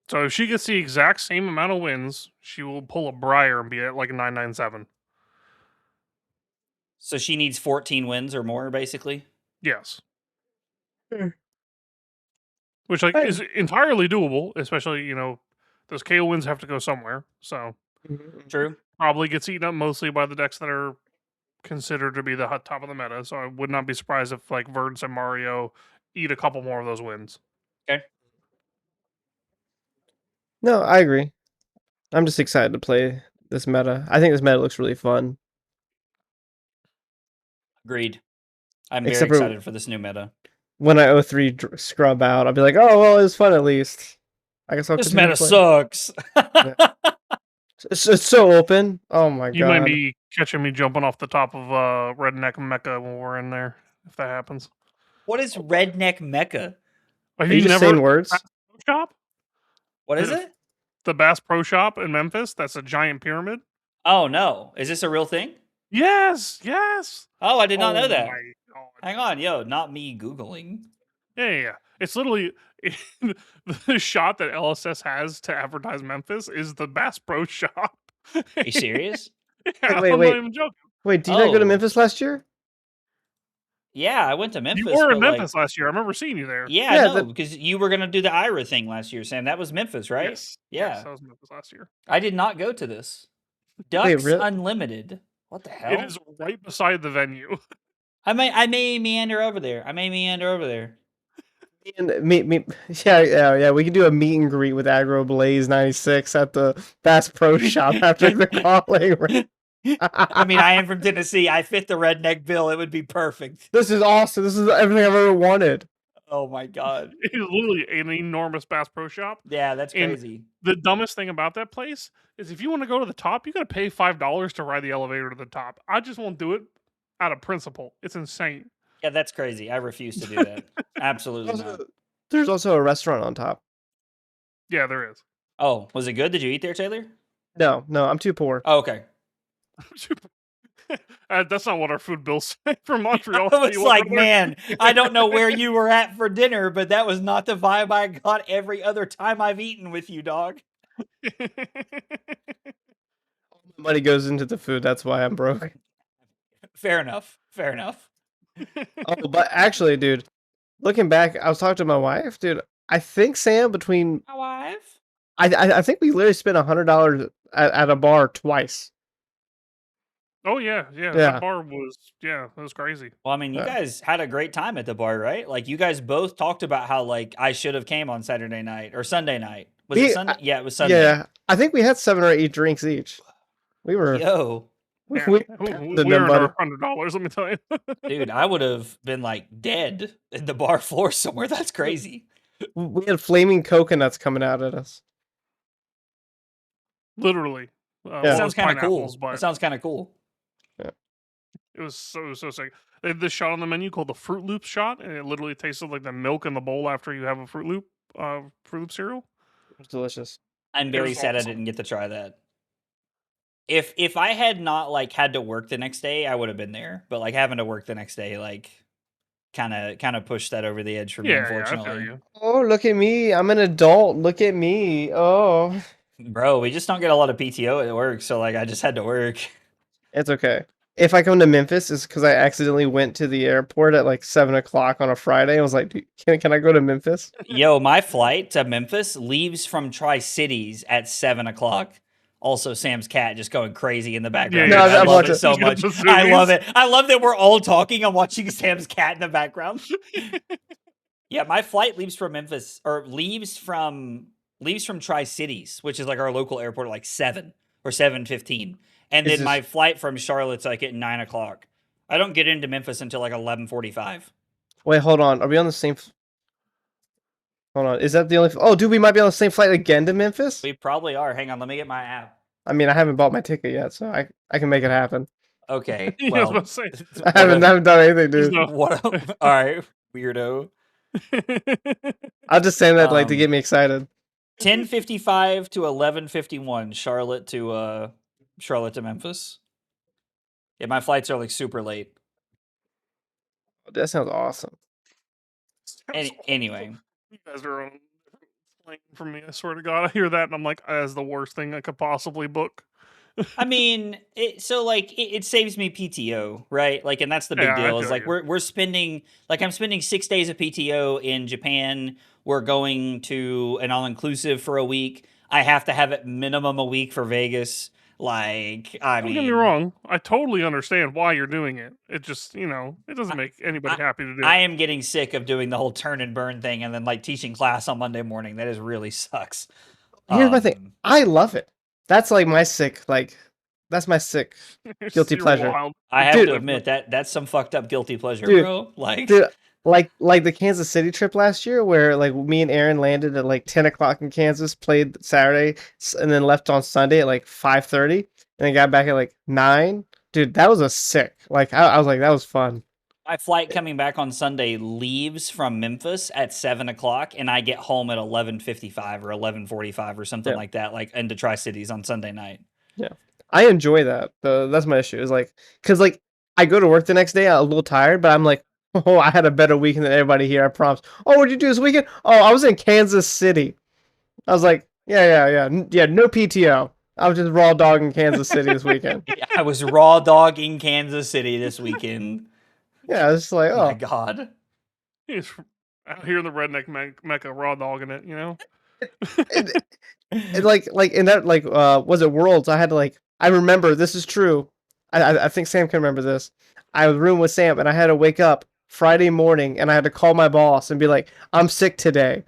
So if she gets the exact same amount of wins, she will pull a Briar and be at like 997. So she needs 14 wins or more, basically? Yes. Which like is entirely doable, especially, those KO wins have to go somewhere. So True. probably gets eaten up mostly by the decks that are considered to be the hot top of the meta. So I would not be surprised if like Verdance and Mario eat a couple more of those wins. Okay. No, I agree. I'm just excited to play this meta. I think this meta looks really fun. Agreed. I'm very Except for excited for this new meta. when I 03 scrub out, I'll be like, oh, well, it was fun at least. I guess I'll This continue meta to play. sucks. It's so open. Oh my god. You might be catching me jumping off the top of Redneck Mecca when we're in there, if that happens. What is Redneck Mecca? Are you just saying words? Shop? What is it? The Bass Pro Shop in Memphis. That's a giant pyramid. Oh, no. Is this a real thing? Yes. Oh, I did not know that. My God. Hang on, yo, not me Googling. Yeah. It's literally the shot that LSS has to advertise Memphis is the Bass Pro Shop. Are you serious? Yeah, Wait. I'm not even joking. Wait, did you not go to Memphis last year? Yeah, I went to Memphis. You were in Memphis last year. I remember seeing you there. Yeah, I know, because you were going to do the IRA thing last year, Sam. That was Memphis, right? Yes. Yeah. Yes, that was Memphis last year. I did not go to this. Ducks Unlimited. What the hell? It is right beside the venue. I may meander over there. Yeah. We could do a meet and greet with Aggro Blaze 96 at the Bass Pro Shop after the calling. I mean, I am from Tennessee. I fit the redneck bill. It would be perfect. This is awesome. This is everything I've ever wanted. Oh my god! It is literally an enormous Bass Pro Shop. Yeah, that's crazy. And the dumbest thing about that place is if you want to go to the top, you got to pay $5 to ride the elevator to the top. I just won't do it out of principle. It's insane. Yeah, that's crazy. I refuse to do that. Absolutely not. There's also a restaurant on top. Yeah, there is. Oh, was it good? Did you eat there, Taylor? No, I'm too poor. Oh, okay. That's not what our food bills say for Montreal. I was like, man, I don't know where you were at for dinner, but that was not the vibe I got every other time I've eaten with you, dog. Money goes into the food. That's why I'm broke. Fair enough. Oh, but actually, dude, looking back, I was talking to my wife, dude. I think Sam between my wife. I think we literally spent $100 at a bar twice. Oh yeah. That bar was that was crazy. Well, I mean, you guys had a great time at the bar, right? Like, you guys both talked about how like I should have came on Saturday night or Sunday night. Was it Sunday? Yeah, it was Sunday. Yeah, I think we had 7 or 8 drinks each. We were we were under $100. Let me tell you, dude. I would have been like dead in the bar floor somewhere. That's crazy. We had flaming coconuts coming out at us. Literally. It sounds kind of cool. It sounds kind of cool. Yeah. It was so sick. They had this shot on the menu called the Fruit Loop shot, and it literally tasted like the milk in the bowl after you have a Fruit Loop. Fruit Loop cereal. It was delicious. I'm It very was sad I awesome. didn't get to try that. If I had not like had to work the next day, I would have been there. But like having to work the next day, like kind of pushed that over the edge for me, Yeah, I feel unfortunately. you. Oh, look at me! I'm an adult. Look at me! Oh, Bro, we just don't get a lot of PTO at work, so like I just had to work. it's okay. If I come to Memphis, it's because I accidentally went to the airport at like 7 o'clock on a Friday. I was like, can I go to Memphis? Yo, my flight to Memphis leaves from Tri-Cities at 7 o'clock. Also, Sam's cat just going crazy in the background. Yeah, No, I I'm love watching- it so He's got much. the I love zoomies. it. I love that we're all talking. I'm watching Sam's cat in the background. Yeah, my flight leaves from Memphis, or leaves from Tri-Cities, which is like our local airport, at like 7 or 7:15, and Is then my this- flight from Charlotte's like at 9 o'clock. I don't get into Memphis until like 11:45. Wait, hold on. Are we on the same? Hold on. Is that the only? Oh, dude, we might be on the same flight again to Memphis. We probably are. Hang on, let me get my app. I mean, I haven't bought my ticket yet, so I can make it happen. Okay, I was well, about to say. I haven't done anything, There's dude. no- what? All right, weirdo. I'll just say that like to Um, get me excited. 10:55 to 11:51. Charlotte to Memphis. Yeah, my flights are like super late. That sounds awesome. Anyway, You guys are on a different plane from me. I swear to God, I hear that and I'm like, that's the worst thing I could possibly book. I mean, it saves me PTO, right? Like, and that's the big Yeah, I deal. Is feel like you. we're spending like I'm spending 6 days of PTO in Japan. We're going to an all-inclusive for a week. I have to have it minimum a week for Vegas. Like, I Don't mean, get me wrong. I totally understand why you're doing it. It just, it doesn't make anybody happy to do I it. am getting sick of doing the whole turn and burn thing and then like teaching class on Monday morning. That is really sucks. Here's my thing. I love it. That's like my sick, that's my sick guilty You're pleasure. wild. I have Dude. to admit that's some fucked up guilty pleasure, Dude, bro. Like, Dude, like the Kansas City trip last year, where like me and Aaron landed at like 10 o'clock in Kansas, played Saturday, and then left on Sunday at like 5:30, and then got back at like 9. Dude, that was a sick. Like I was like, that was fun. my flight coming back on Sunday leaves from Memphis at 7 o'clock, and I get home at 11:55 or 11:45 or something like that, like into Tri-Cities on Sunday night. Yeah, I enjoy that. That's my issue. Is like, cause like I go to work the next day, I'm a little tired, but I'm like, oh, I had a better weekend than everybody here. I promise. Oh, what'd you do this weekend? Oh, I was in Kansas City. I was like, yeah. No PTO. I was just raw dog in Kansas City this weekend. I was raw dog in Kansas City this weekend. Yeah, it's like, Oh my oh, god. He's out here in the redneck mecca, raw dogging it, and like in that was it Worlds? I had to I remember this is true. I think Sam can remember this. I was rooming with Sam and I had to wake up Friday morning and I had to call my boss and be like, I'm sick today.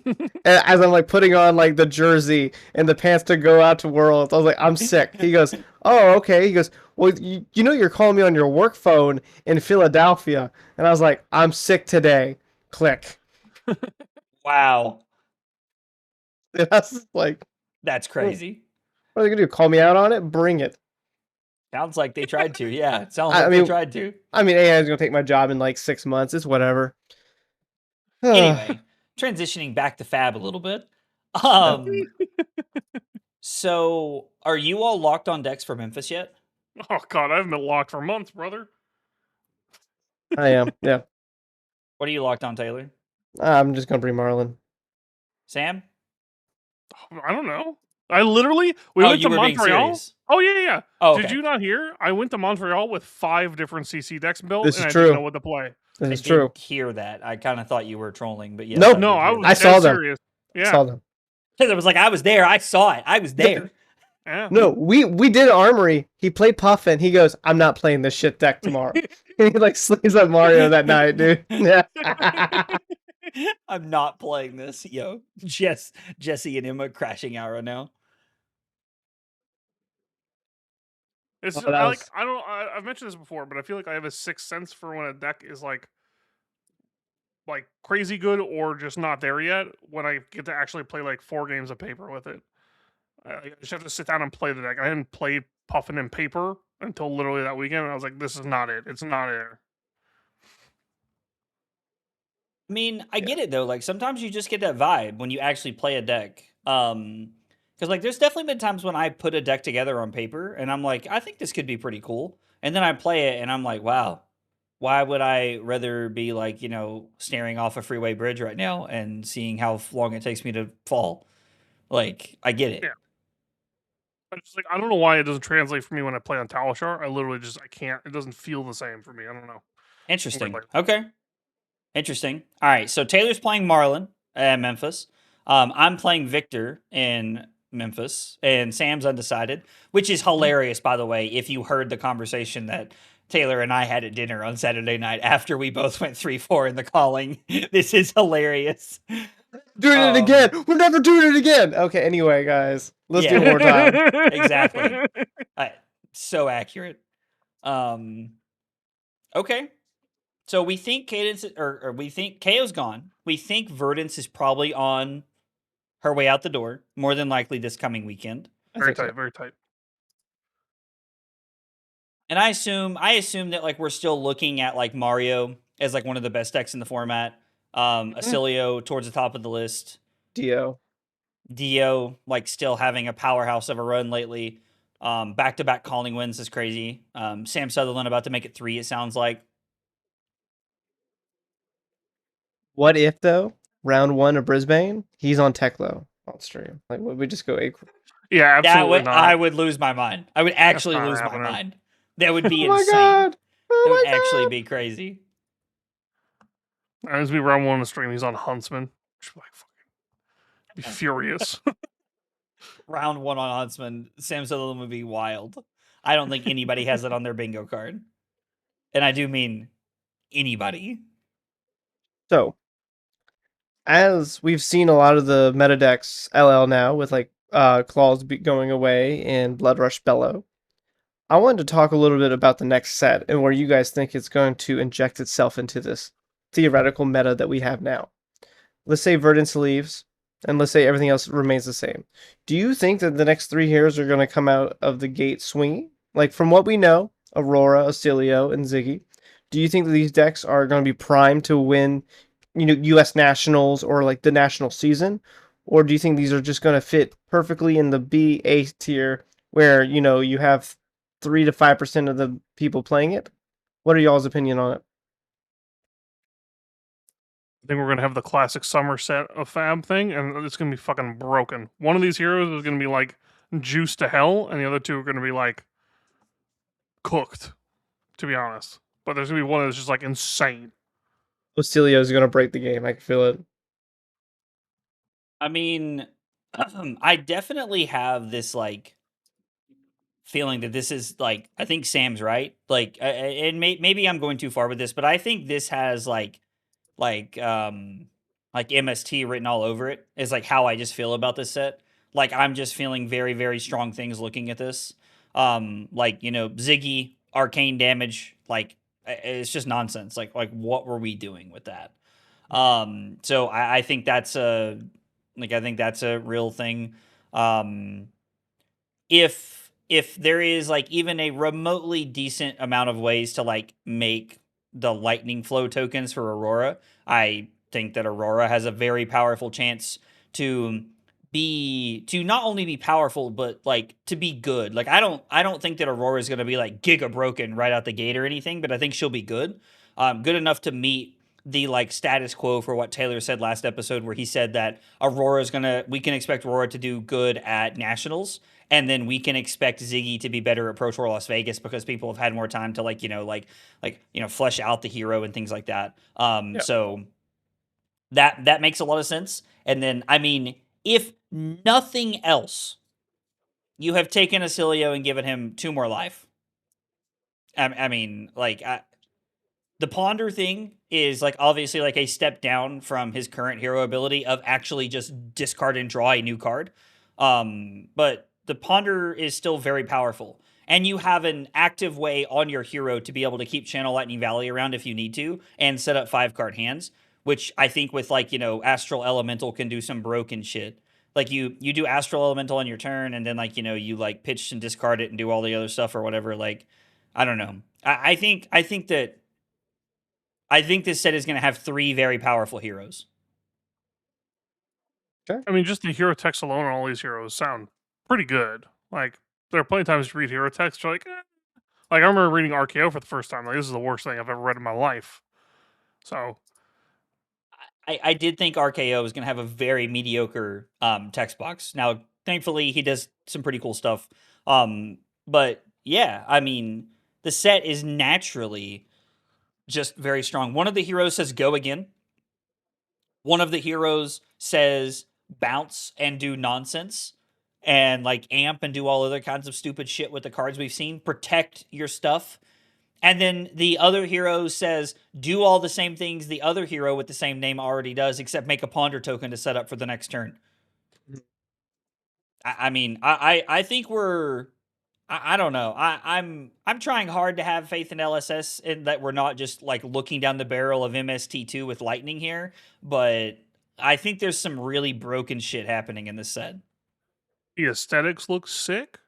And as I'm like putting on like the jersey and the pants to go out to Worlds, I was like, I'm sick. He goes, oh, okay. He goes, well, you know you're calling me on your work phone in Philadelphia. And I was like, I'm sick today. Click. Wow. And I was like, That's crazy. what are they gonna do? Call me out on it? Bring it. Sounds like they tried to. Yeah, it sounds I like mean- they tried to. I mean, AI is gonna take my job in like 6 months. It's whatever. Anyway, transitioning back to Fab a little bit. So are you all locked on decks for Memphis yet? Oh God, I haven't been locked for months, brother. I am. Yeah. What are you locked on, Taylor? I'm just gonna bring Marlon. Sam? I don't know. I literally we Oh, went you to were being Montreal. serious. Oh yeah. Oh, Did okay. you not hear? I went to Montreal with 5 different CC decks built, This and is I didn't true. know what to play. This I is true. didn't hear that. I kind of thought you were trolling, but yes. Nope. No, did I hear was that. I dead saw them. serious. I Yeah. saw them. Taylor was like, I was there. I saw it. I was there. Yeah. No, we did Armory. He played Puffin. He goes, I'm not playing this shit deck tomorrow. He like sleeps on Mario that night, dude. Yeah. I'm not playing this. Yo, Jesse and Emma crashing out right now. It's Oh, just, that was- I've mentioned this before, but I feel like I have a sixth sense for when a deck is like crazy good or just not there yet. When I get to actually play like 4 games of paper with it, I just have to sit down and play the deck. I hadn't played Puffin and Paper until literally that weekend, and I was like, "This is not it. It's not it." I mean, I get it though. Like sometimes you just get that vibe when you actually play a deck. Because like there's definitely been times when I put a deck together on paper and I'm like, I think this could be pretty cool, and then I play it and I'm like, wow, why would I rather be like staring off a freeway bridge right now and seeing how long it takes me to fall? Like I get it. Yeah. I'm just like, I don't know why it doesn't translate for me when I play on Talishar. I literally just I can't. It doesn't feel the same for me. I don't know. Interesting. Okay. Interesting. All right. So Taylor's playing Marlon at Memphis. I'm playing Victor in Memphis, and Sam's undecided, which is hilarious, by the way. If you heard the conversation that Taylor and I had at dinner on Saturday night after we both went 3-4 in the calling, this is hilarious. Doing it again. We're never doing it again. Okay. Anyway, guys, let's do more time. Exactly. So accurate. Okay. So we think Cadence, or we think KO's gone. We think Verdance is probably on her way out the door, more than likely this coming weekend. Very tight, very tight. And I assume that like we're still looking at like Mario as like one of the best decks in the format. Oscilio towards the top of the list. Dio like still having a powerhouse of a run lately. Back-to-back calling wins is crazy. Sam Sutherland about to make it 3, it sounds like. What if though? Round 1 of Brisbane, he's on Teklo on stream. Like, would we just go 8? Yeah, absolutely not. I would lose my mind. I would actually lose my mind. That would be insane. God. That would actually be crazy. As we round 1 on the stream, he's on Huntsman. Like, be furious. Round 1 on Huntsman, Sam Sutherland would be wild. I don't think anybody has it on their bingo card. And I do mean anybody. So, as we've seen a lot of the meta decks LL now with like Claws going away and Blood Rush Bellow, I wanted to talk a little bit about the next set and where you guys think it's going to inject itself into this theoretical meta that we have now. Let's say Verdance leaves, and let's say everything else remains the same. Do you think that the next 3 heroes are going to come out of the gate swinging? Like, from what we know, Aurora, Oscilio, and Zyggy, do you think that these decks are going to be primed to win, U.S. Nationals or like the national season? Or do you think these are just going to fit perfectly in the B, A tier where, you have 3 to 5% of the people playing it? What are y'all's opinion on it? I think we're going to have the classic summer set of Fab thing, and it's going to be fucking broken. One of these heroes is going to be like juiced to hell, and the other 2 are going to be like cooked, to be honest. But there's going to be one that's just like insane. Oscilio is going to break the game. I can feel it. I mean, I definitely have this like feeling that this is like, I think Sam's right. Like, and maybe I'm going too far with this, but I think this has like MST written all over it is like how I just feel about this set. Like I'm just feeling very, very strong things looking at this. Like, Zyggy, arcane damage, like it's just nonsense. Like what were we doing with that? So I think that's a real thing. If there is like even a remotely decent amount of ways to like make the lightning flow tokens for Aurora, I think that Aurora has a very powerful chance to not only be powerful but like to be good. Like I don't think that Aurora is going to be like giga broken right out the gate or anything, but I think she'll be good. Good enough to meet the like status quo for what Taylor said last episode, where he said that we can expect Aurora to do good at nationals, and then we can expect Zyggy to be better at Pro Tour Las Vegas because people have had more time to flesh out the hero and things like that. So that makes a lot of sense. And then I mean, if nothing else, you have taken Oscilio and given him 2 more life. I mean, like the Ponder thing is like obviously like a step down from his current hero ability of actually just discard and draw a new card. But the Ponder is still very powerful. And you have an active way on your hero to be able to keep Channel Lightning Valley around if you need to and set up 5-card hands, which I think with like, Astral Elemental can do some broken shit. Like you do Astral Elemental on your turn and then like, you like pitch and discard it and do all the other stuff or whatever. Like, I don't know. I think that I think this set is going to have 3 very powerful heroes. Okay. I mean, just the hero text alone on all these heroes sound pretty good. Like, there are plenty of times you read hero text, you're like, eh. Like, I remember reading RKO for the first time. Like, this is the worst thing I've ever read in my life. So, I did think RKO was going to have a very mediocre text box. Now, thankfully, he does some pretty cool stuff. But yeah, I mean, the set is naturally just very strong. One of the heroes says go again. One of the heroes says bounce and do nonsense and like amp and do all other kinds of stupid shit with the cards we've seen. Protect your stuff. And then the other hero says, do all the same things the other hero with the same name already does, except make a ponder token to set up for the next turn. I mean, I think we're I don't know. I'm trying hard to have faith in LSS and that we're not just like looking down the barrel of MST2 with lightning here, but I think there's some really broken shit happening in this set. the aesthetics look sick.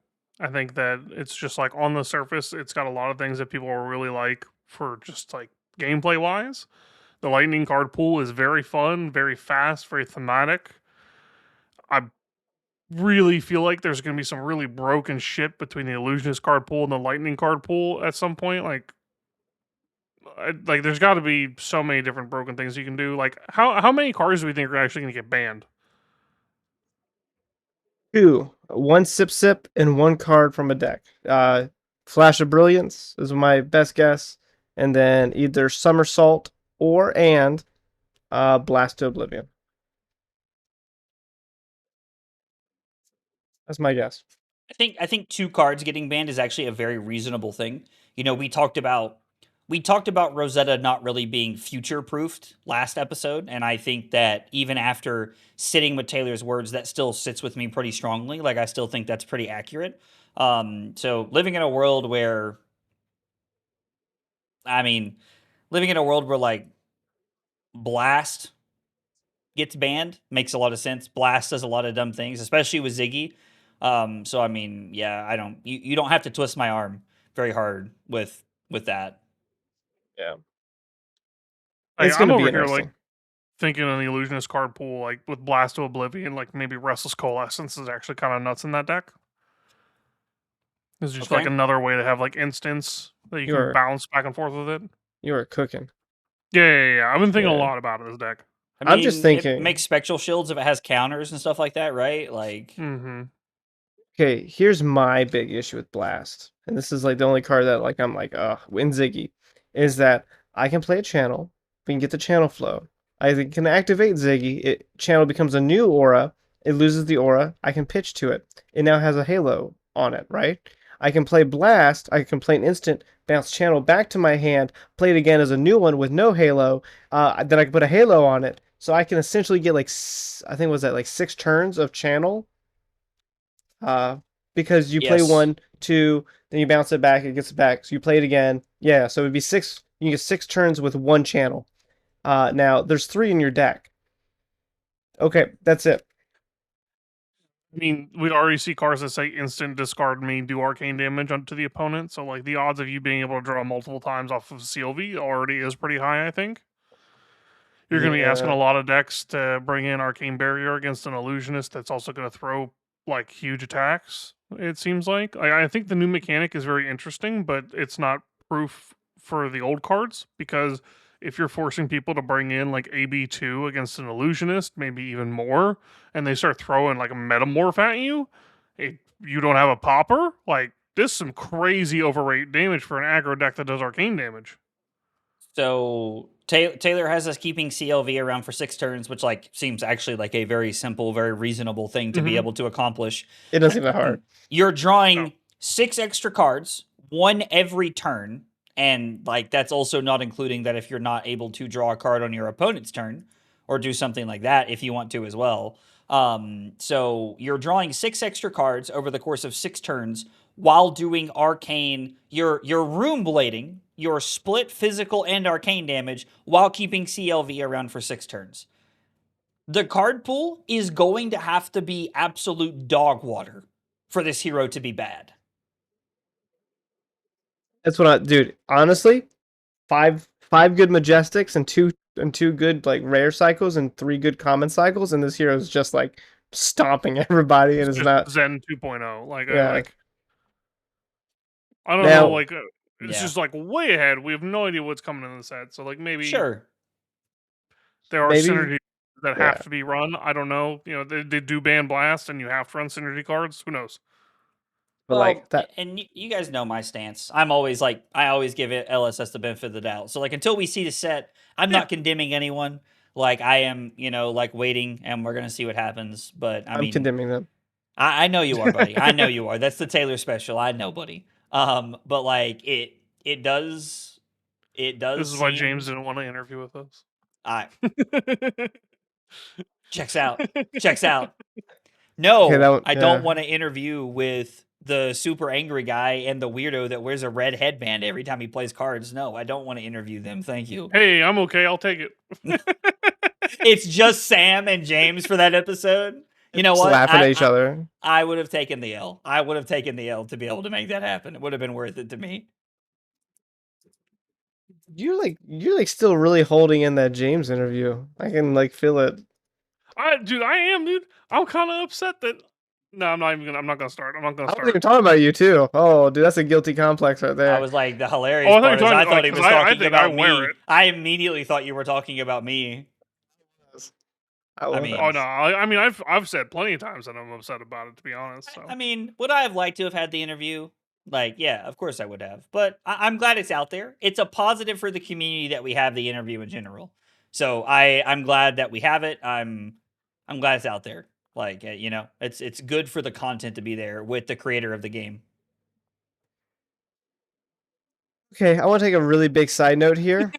I think that it's just like on the surface, it's got a lot of things that people will really like for just like gameplay wise. The lightning card pool is very fun, very fast, very thematic. I really feel like there's going to be some really broken shit between the illusionist card pool and the lightning card pool at some point. Like there's got to be so many different broken things you can do. Like how many cards do we think are actually going to get banned? 2, 1 sip, and 1 card from a deck. Flash of Brilliance is my best guess, and then either Somersault or Blast to Oblivion. That's my guess. I think 2 cards getting banned is actually a very reasonable thing. You know, we talked about Rosetta not really being future proofed last episode, and I think that even after sitting with Taylor's words, that still sits with me pretty strongly. Like I still think that's pretty accurate. So living in a world where like Blast gets banned makes a lot of sense. Blast does a lot of dumb things, especially with Zyggy. So I mean, yeah, you don't have to twist my arm very hard with that. Yeah. Like, It's going to be over here interesting. like thinking on the illusionist card pool, like with Blast to Oblivion, like maybe Restless Coalescence is actually kind of nuts in that deck. It's just like Okay. another way to have like instance that you can bounce back and forth with it. You are cooking. Yeah. I've been thinking a Yeah. lot about this deck. I mean, I'm just thinking. it makes spectral shields if it has counters and stuff like that, right? Like, Okay, here's my big issue with Blast, and this is like the only card that like I'm like, in Zyggy, is that I can play a channel, we can get the channel flow. I can activate Zyggy, channel becomes a new aura, it loses the aura, I can pitch to it. It now has a halo on it, right? I can play Blast, I can play an instant, bounce channel back to my hand, play it again as a new one with no halo, then I can put a halo on it, so I can essentially get like, I think was that like 6 turns of channel? Because you play 1, 2, then you bounce it back, it gets it back. So you play it again. Yeah, so it'd be 6. You can get 6 turns with 1 channel. Now there's 3 in your deck. Okay, that's it. I mean, we already see cards that say instant discard me, do arcane damage onto the opponent. So like the odds of you being able to draw multiple times off of CLV already is pretty high, I think. You're going to be asking a lot of decks to bring in Arcane Barrier against an Illusionist that's also going to throw like huge attacks, it seems like. I think the new mechanic is very interesting, but it's not proof for the old cards, because if you're forcing people to bring in like AB2 against an Illusionist, maybe even more, and they start throwing like a Metamorph at you, you don't have a popper, like this is some crazy overrate damage for an aggro deck that does arcane damage. So Taylor has us keeping CLV around for 6 turns, which like seems actually like a very simple, very reasonable thing to be able to accomplish. It doesn't even hard. You're drawing 6 extra cards, 1 every turn, and like that's also not including that if you're not able to draw a card on your opponent's turn or do something like that if you want to as well. So you're drawing 6 extra cards over the course of 6 turns while doing arcane. You're room blading your split physical and arcane damage while keeping CLV around for 6 turns. The card pool is going to have to be absolute dog water for this hero to be bad. That's what dude, honestly, 5 5 good majestics and two good like rare cycles and 3 good common cycles, and this hero is just like stomping everybody, and It's is just not Zen 2.0. Like yeah. I don't Now- know. Like it's Yeah. just like way ahead. We have no idea what's coming in the set. So like maybe Sure. there are Maybe- synergies that yeah. have to be run. I don't know. You know, they do ban blast, and you have to run synergy cards. Who knows? But Well, like that, and you guys know my stance. I'm always like, I always give it LSS the benefit of the doubt. So like until we see the set, I'm Yeah. not condemning anyone. Like I am, like waiting, and we're gonna see what happens. But I I'm mean, condemning them. I know you are, buddy. I know you are. That's the Taylor special. I know, buddy. But like it does. This is why seem- James didn't want to interview with us. Checks out. Checks out. No, Okay, that one- I don't yeah. want to interview with the super angry guy and the weirdo that wears a red headband every time he plays cards. No, I don't want to interview them. Thank you. Hey, I'm okay. I'll take it. It's just Sam and James for that episode. You know Just what? laughing at each other. I would have taken the L. I would have taken the L to be able to make that happen. It would have been worth it to me. You're like still really holding in that James interview. I can like feel it. Dude, I am, dude. I'm kind of upset that. No, I'm not gonna start. I'm not gonna I was start. even talking about you too. Oh, dude, that's a guilty complex right there. I was like, the hilarious Oh, I thought part you is were I talking- thought he like, was 'cause I talking think about I wear me. it. I immediately thought you were talking about me. I mean- Oh no, I mean I've said plenty of times that I'm upset about it. To be honest, so I mean, would I have liked to have had the interview? Like, yeah, of course I would have. But I'm glad it's out there. It's a positive for the community that we have the interview in general. So I'm glad that we have it. I'm glad it's out there. Like, it's good for the content to be there with the creator of the game. Okay, I want to take a really big side note here.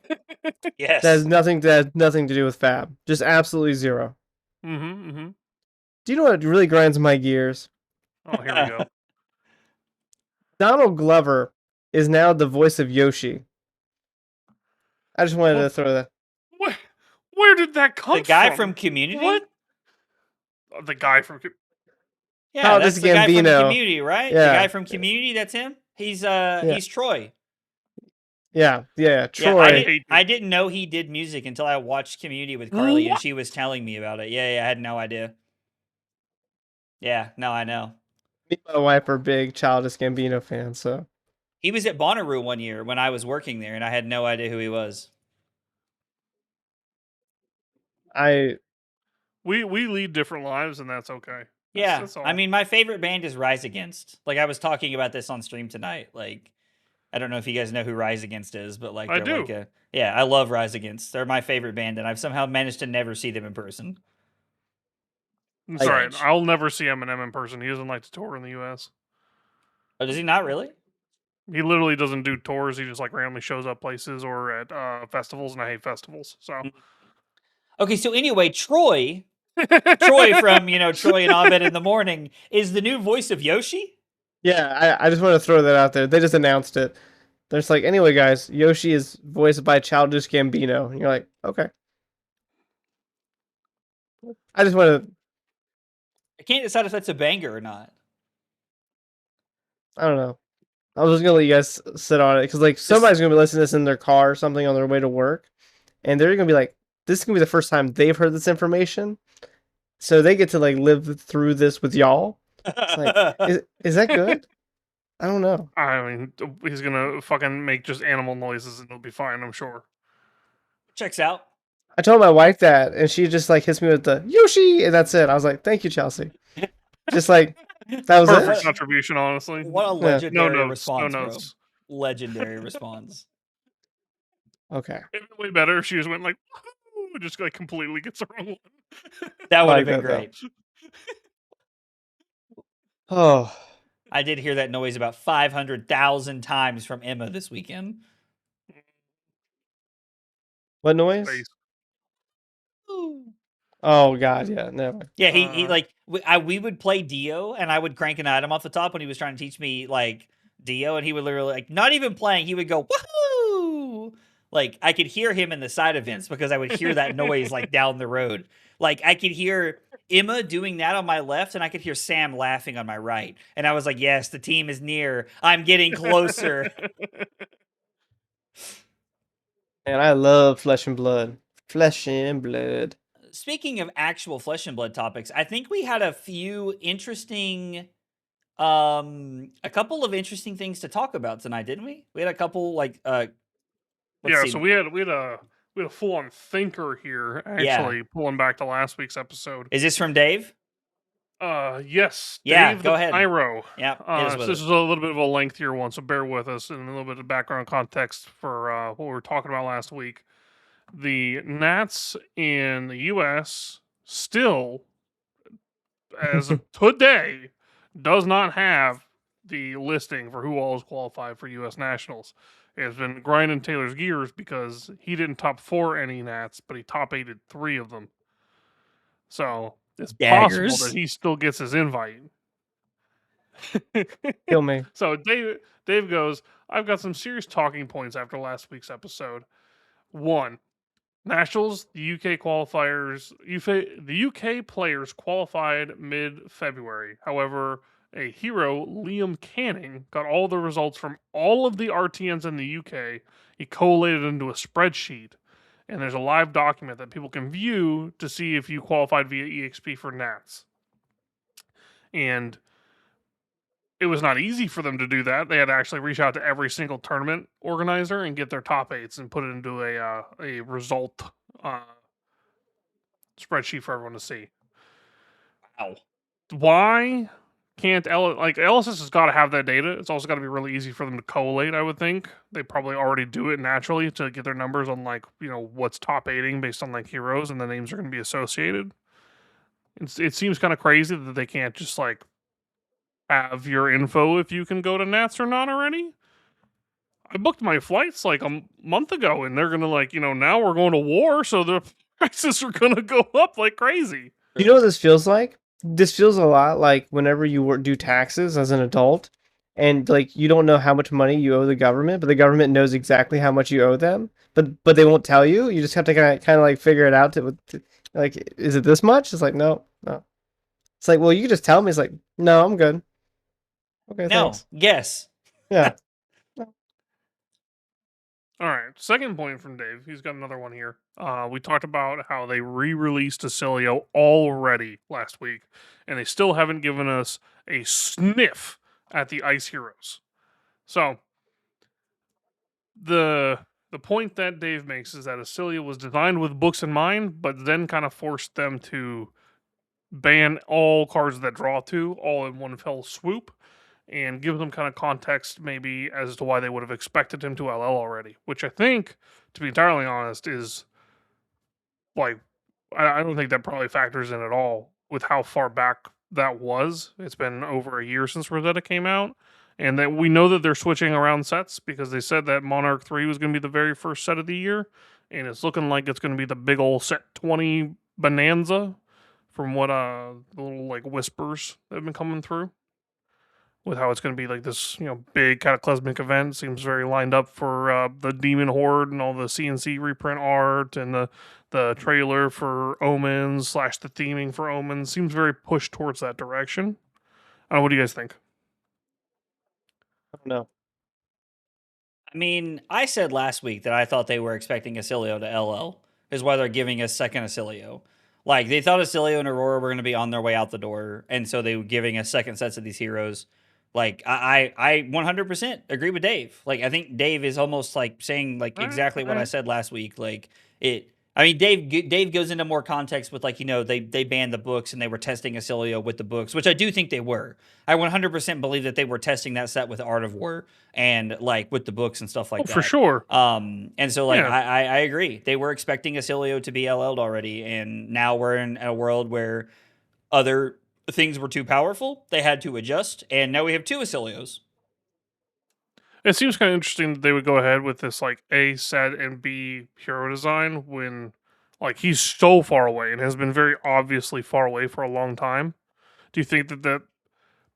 Yes. That has nothing to do with Fab. Just absolutely zero. mm-hmm. Do you know what really grinds my gears? Oh, here we go. Donald Glover is now the voice of Yoshi. I just wanted to throw that. Where did that come from? The guy from Community? What? The guy from. Yeah, Childish that's the guy from Gambino. Community, right? Yeah. The guy from Community, that's him? He's Troy. Yeah, Yeah, Troy. I didn't know he did music until I watched Community with Carly and What? she was telling me about it. Yeah, I had no idea. Yeah, no, I know. Me and my wife are big Childish Gambino fans, so He was at Bonnaroo one year when I was working there and I had no idea who he was. We lead different lives, and that's okay. Yeah, That's all. I mean, my favorite band is Rise Against. Like, I was talking about this on stream tonight. Like, I don't know if you guys know who Rise Against is, but like, I they're do. Yeah, I love Rise Against. They're my favorite band, and I've somehow managed to never see them in person. It's all right. Strange. I'll never see Eminem in person. He doesn't like to tour in the U.S. Oh, does he not really? He literally doesn't do tours. He just like randomly shows up places or at festivals, and I hate festivals. So Okay, so anyway, Troy from Troy and Abed in the Morning is the new voice of Yoshi. yeah, I just want to throw that out there. They just announced it. They're just like, anyway, guys, Yoshi is voiced by Childish Gambino. And you're like, okay. I just want to. I can't decide if that's a banger or not. I don't know. I was just gonna let you guys sit on it because like somebody's gonna be listening to this in their car or something on their way to work, and they're gonna be like, "This is gonna be the first time they've heard this information," so they get to like live through this with y'all. It's like, is that good? I don't know. I mean, he's gonna fucking make just animal noises, and it'll be fine. I'm sure. Checks out. I told my wife that, and she just like hits me with the Yoshi, and that's it. I was like, "Thank you, Chelsea." Just like that was Perfect it. contribution, honestly. What a Yeah. legendary No notes. response, No bro. notes. Legendary response. Okay. It'd be way better if she just went like, "Woohoo," just like completely gets the wrong one. That would Like have been that, though. great. Oh, I did hear that noise about 500,000 times from Emma this weekend. what noise? Face. Oh God, yeah, never. Yeah, he like we would play Dio, and I would crank an item off the top when he was trying to teach me like Dio, and he would literally like not even playing, he would go woohoo! Like I could hear him in the side events because I would hear that noise like down the road. Like I could hear Emma doing that on my left, and I could hear Sam laughing on my right, and I was like, "Yes, the team is near. I'm getting closer." And I love Flesh and Blood. Flesh and Blood. Speaking of actual Flesh and Blood topics, I think we had a few interesting, a couple of interesting things to talk about tonight, didn't we? We had a couple let's see. So we had a full on thinker here, actually, pulling back to last week's episode. Is this from Dave? Yes. Yeah, Dave go ahead. Pyro. Yeah, so this is a little bit of a lengthier one, so bear with us and a little bit of background context for what we were talking about last week. The Nats in the U.S. still, as of today, does not have the listing for who all is qualified for U.S. Nationals. It's been grinding Taylor's gears because he didn't top 4 any Nats, but he top 8'd 3 of them. So it's possible that he still gets his invite. Kill me. So Dave goes, I've got some serious talking points after last week's episode. 1. Nationals, the UK qualifiers, the UK players qualified mid-February. However, a hero, Liam Canning, got all the results from all of the RTNs in the UK. He collated into a spreadsheet, and there's a live document that people can view to see if you qualified via EXP for Nats. And it was not easy for them to do that. They had to actually reach out to every single tournament organizer and get their top 8s and put it into a result spreadsheet for everyone to see. Wow. Why can't LSS has got to have that data? It's also got to be really easy for them to collate, I would think. They probably already do it naturally to get their numbers on what's top 8ing based on heroes and the names are going to be associated. It seems kind of crazy that they can't just have your info if you can go to Nats or not already. I booked my flights a month ago, and they're gonna now we're going to war, so the prices are gonna go up like crazy. You know what this feels like? This feels a lot like whenever you do taxes as an adult, and you don't know how much money you owe the government, but the government knows exactly how much you owe them, but they won't tell you. You just have to kind of figure it out. Is it this much? It's no. It's well, you can just tell me. It's no, I'm good. Okay, no, thanks. yes. Yeah. All right, second point from Dave. He's got another one here. We talked about how they re-released Oscilio already last week, and they still haven't given us a sniff at the Ice Heroes. So, the point that Dave makes is that Oscilio was designed with books in mind, but then kind of forced them to ban all cards that draw 2 all in one fell swoop, and give them kind of context maybe as to why they would have expected him to LL already, which I think, to be entirely honest, is I don't think that probably factors in at all with how far back that was. It's been over a year since Rosetta came out, and that we know that they're switching around sets because they said that Monarch 3 was going to be the very first set of the year, and it's looking like it's going to be the big old set 20 bonanza from what the little whispers that have been coming through. With how it's going to be this, big cataclysmic event. Seems very lined up for the Demon Horde and all the CNC reprint art and the trailer for Omens / the theming for Omens. Seems very pushed towards that direction. What do you guys think? I don't know. I mean, I said last week that I thought they were expecting Oscilio to LL, is why they're giving us second Oscilio. They thought Oscilio and Aurora were going to be on their way out the door, and so they were giving us second sets of these heroes. I 100% agree with Dave. I think Dave is almost saying exactly what I said last week. Dave goes into more context with they banned the books and they were testing Oscilio with the books, which I do think they were. I 100% believe that they were testing that set with Art of War and with the books and stuff like that. For sure. And so I agree. They were expecting Oscilio to be LL'd already, and now we're in a world where other things were too powerful. They had to adjust, and now we have 2 Oscilios. It seems kind of interesting that they would go ahead with this A set and B hero design when he's so far away and has been very obviously far away for a long time. Do you think that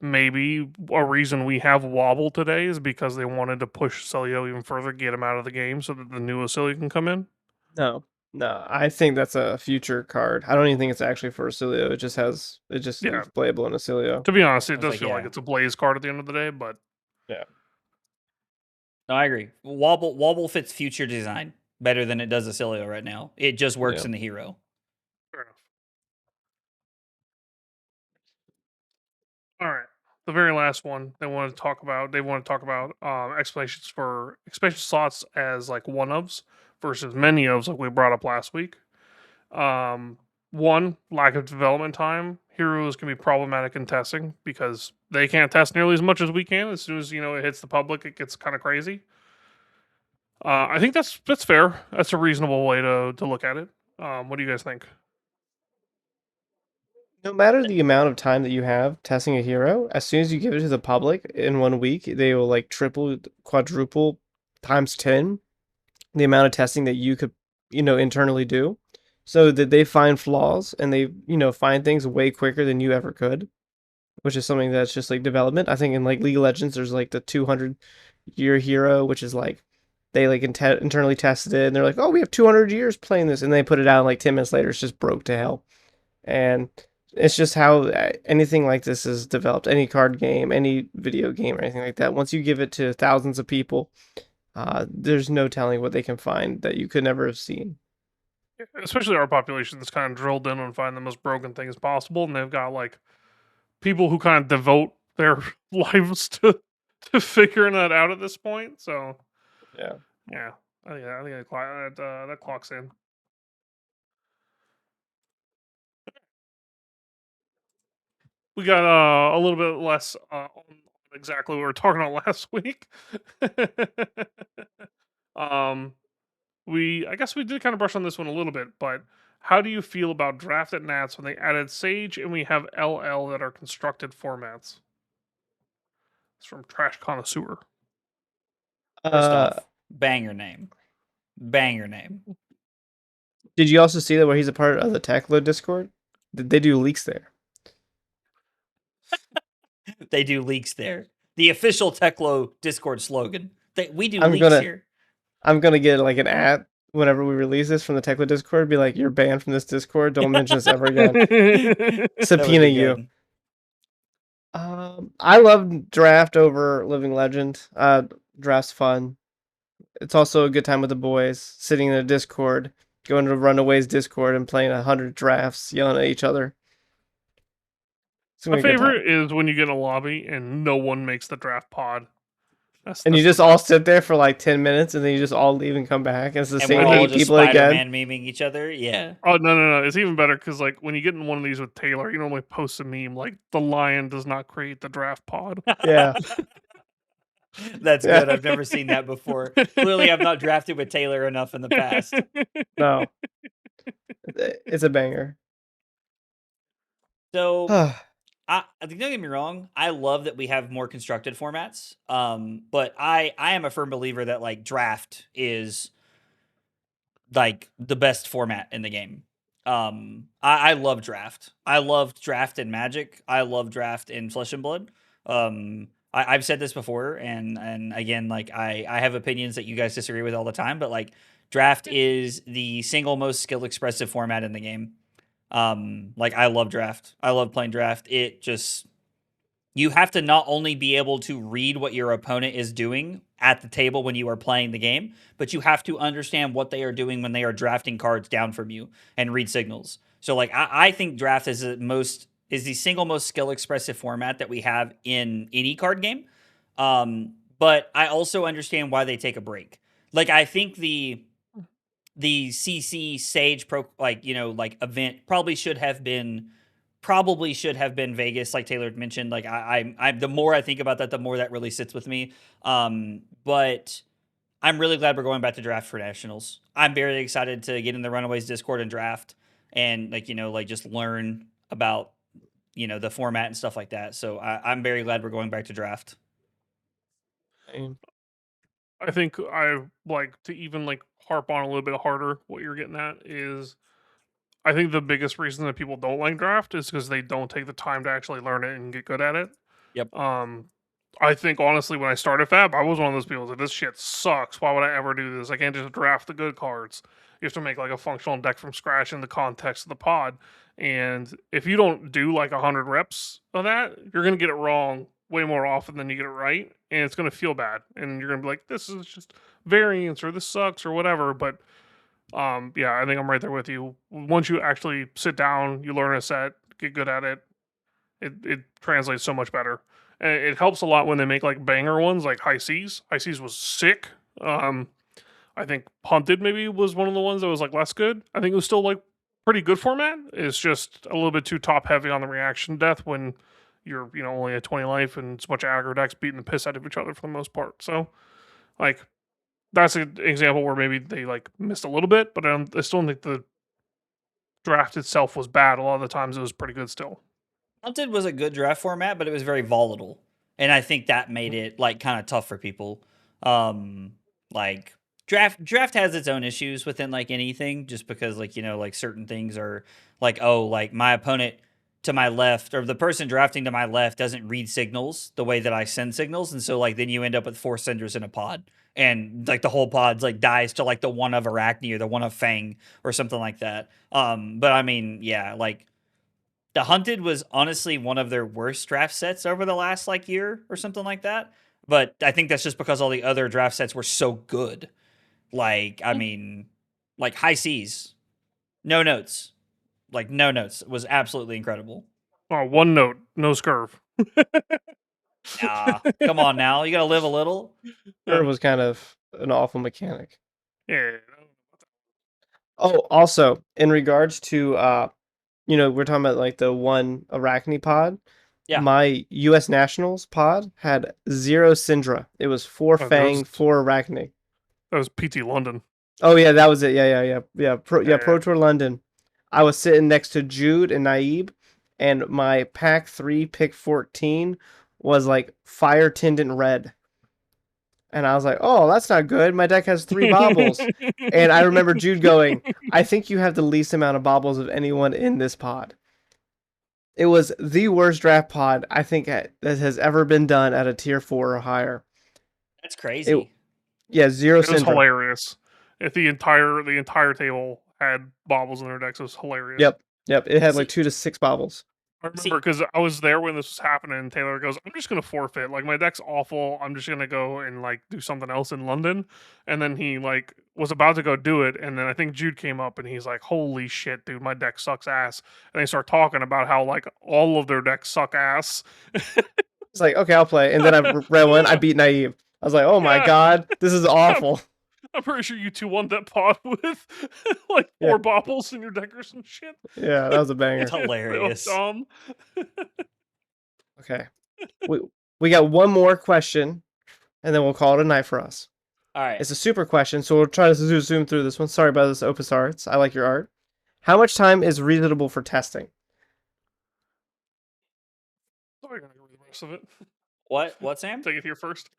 maybe a reason we have Wobble today is because they wanted to push Oscilio even further, get him out of the game so that the new Oscilio can come in? No, I think that's a future card. I don't even think it's actually for Oscilio. It just is playable in Oscilio. To be honest, it does feel like it's a Blaze card at the end of the day, but yeah. No, I agree. Wobble fits future design better than it does Oscilio right now. It just works in the hero. Fair enough. All right. The very last one they want to talk about. Explanations for expansion slots as like one ofs versus many ofs, like we brought up last week. One, lack of development time. Heroes can be problematic in testing because they can't test nearly as much as we can. As soon as it hits the public, it gets kind of crazy. I think that's fair. That's a reasonable way to look at it. What do you guys think? No matter the amount of time that you have testing a hero, as soon as you give it to the public in 1 week, they will like triple, quadruple, times 10 the amount of testing that you could, internally do, so that they find flaws and they, find things way quicker than you ever could, which is something that's just like development. I think in like League of Legends, there's like the 200-year hero, which is like they like internally tested it and they're like, oh, we have 200 years playing this, and they put it out and like 10 minutes later, it's just broke to hell. And it's just how anything like this is developed. Any card game, any video game, or anything like that. Once you give it to thousands of people, there's no telling what they can find that you could never have seen. Especially our population that's kind of drilled in on finding the most broken thing as possible, and they've got like people who kind of devote their lives to figuring that out at this point. So Yeah. I think that clocks in. We got a little bit less on exactly what we were talking about last week. I guess we did kind of brush on this one a little bit, but how do you feel about drafted Nats when they added Sage and we have LL that are constructed formats? It's from Trash Connoisseur. First off, banger name. Did you also see that where he's a part of the Techlo Discord? They do leaks there. They do leaks there. The official Techlo Discord slogan. We do leaks here. I'm gonna get like an ad whenever we release this from the Techlo Discord. Be like, you're banned from this Discord. Don't mention this ever again. Subpoena you. I love draft over Living Legend. Draft's fun. It's also a good time with the boys, sitting in a Discord, going to Runaways Discord and playing 100 drafts, yelling at each other. My favorite is when you get in a lobby and no one makes the draft pod. And you just all sit there for like 10 minutes and then you just all leave and come back. And it's the same 8 people again. Memeing each other, yeah. Oh, no. It's even better because like when you get in one of these with Taylor, you normally post a meme like the lion does not create the draft pod. Yeah. That's good. I've never seen that before. Clearly, I've not drafted with Taylor enough in the past. No. It's a banger. So, don't get me wrong. I love that we have more constructed formats. But I am a firm believer that like draft is like the best format in the game. I love draft. I love draft in Magic. I love draft in Flesh and Blood. I've said this before, and again, like I have opinions that you guys disagree with all the time, but like draft is the single most skill expressive format in the game. Like I love draft. I love playing draft. It just, you have to not only be able to read what your opponent is doing at the table when you are playing the game, but you have to understand what they are doing when they are drafting cards down from you and read signals. So like I think draft is the single most skill expressive format that we have in any card game. But I also understand why they take a break. Like I think the CC Sage event probably should have been Vegas, like Taylor mentioned. Like I the more I think about that, the more that really sits with me. But I'm really glad we're going back to draft for nationals. I'm very excited to get in the Runaways Discord and draft, and just learn about the format and stuff like that. So I'm very glad we're going back to draft. I think I like to even harp on a little bit harder what you're getting at is I think the biggest reason that people don't like draft is because they don't take the time to actually learn it and get good at it. Yep. I think honestly when I started Fab, I was one of those people that this shit sucks. Why would I ever do this? I can't just draft the good cards. You have to make like a functional deck from scratch in the context of the pod. And if you don't do like 100 reps of that, you're going to get it wrong way more often than you get it right. And it's going to feel bad. And you're going to be like, this is just variance or this sucks or whatever. But Yeah, I think I'm right there with you. Once you actually sit down, you learn a set, get good at it, it translates so much better. And it helps a lot when they make like banger ones like High Seas. High Seas was sick. I think Hunted maybe was one of the ones that was like less good. I think it was still like pretty good format. It's just a little bit too top heavy on the reaction death when you're only at 20 life and it's a bunch of aggro decks beating the piss out of each other for the most part. So like that's an example where maybe they like missed a little bit, but I still don't think the draft itself was bad. A lot of the times it was pretty good still. Hunted was a good draft format, but it was very volatile, and I think that made it like kind of tough for people. Like draft has its own issues within like anything, just because like like certain things are like, oh, like my opponent to my left or the person drafting to my left doesn't read signals the way that I send signals, and so like then you end up with 4 senders in a pod, and like the whole pod's like dies to like the one of Arachne or the one of Fang or something like that. But I mean, yeah, like the Hunted was honestly one of their worst draft sets over the last like year or something like that. But I think that's just because all the other draft sets were so good. Like, I mean, like High Seas, no notes. Like no notes was absolutely incredible. Oh, one note, no scurv. Come on now. You gotta live a little. It was kind of an awful mechanic. Yeah. Oh, also, in regards to we're talking about like the one Arachne pod. Yeah. My U.S. Nationals pod had 0 Syndra. It was 4 Fang, 4 Arachne. That was PT London. Oh yeah, that was it. Yeah. Pro Tour London. I was sitting next to Jude and Naib, and my pack 3 pick 14 was like Fire Tendon Red. And I was like, oh, that's not good. My deck has 3 baubles. And I remember Jude going, I think you have the least amount of baubles of anyone in this pod. It was the worst draft pod I think that has ever been done at a tier 4 or higher. That's crazy. 0 It was Syndra. hilarious. If the entire table had baubles in their decks, it was hilarious. Yep. It had like 2 to 6 baubles. I remember because I was there when this was happening, and Taylor goes, I'm just going to forfeit. Like, my deck's awful. I'm just going to go and, like, do something else in London. And then he, like, was about to go do it. And then I think Jude came up, and he's like, holy shit, dude, my deck sucks ass. And they start talking about how, like, all of their decks suck ass. It's like, okay, I'll play. And then I ran one. I beat Naive. I was like, oh my god, this is awful. I'm pretty sure you 2 won that pod with like 4 baubles in your deck or some shit. Yeah, that was a banger. It's hilarious. Dumb. Okay. We got one more question, and then we'll call it a night for us. All right. It's a super question, so we'll try to zoom through this one. Sorry about this, Opus Arts. I like your art. How much time is reasonable for testing? Sorry, I'm gonna go with the rest of it. What, Sam? Take it here first.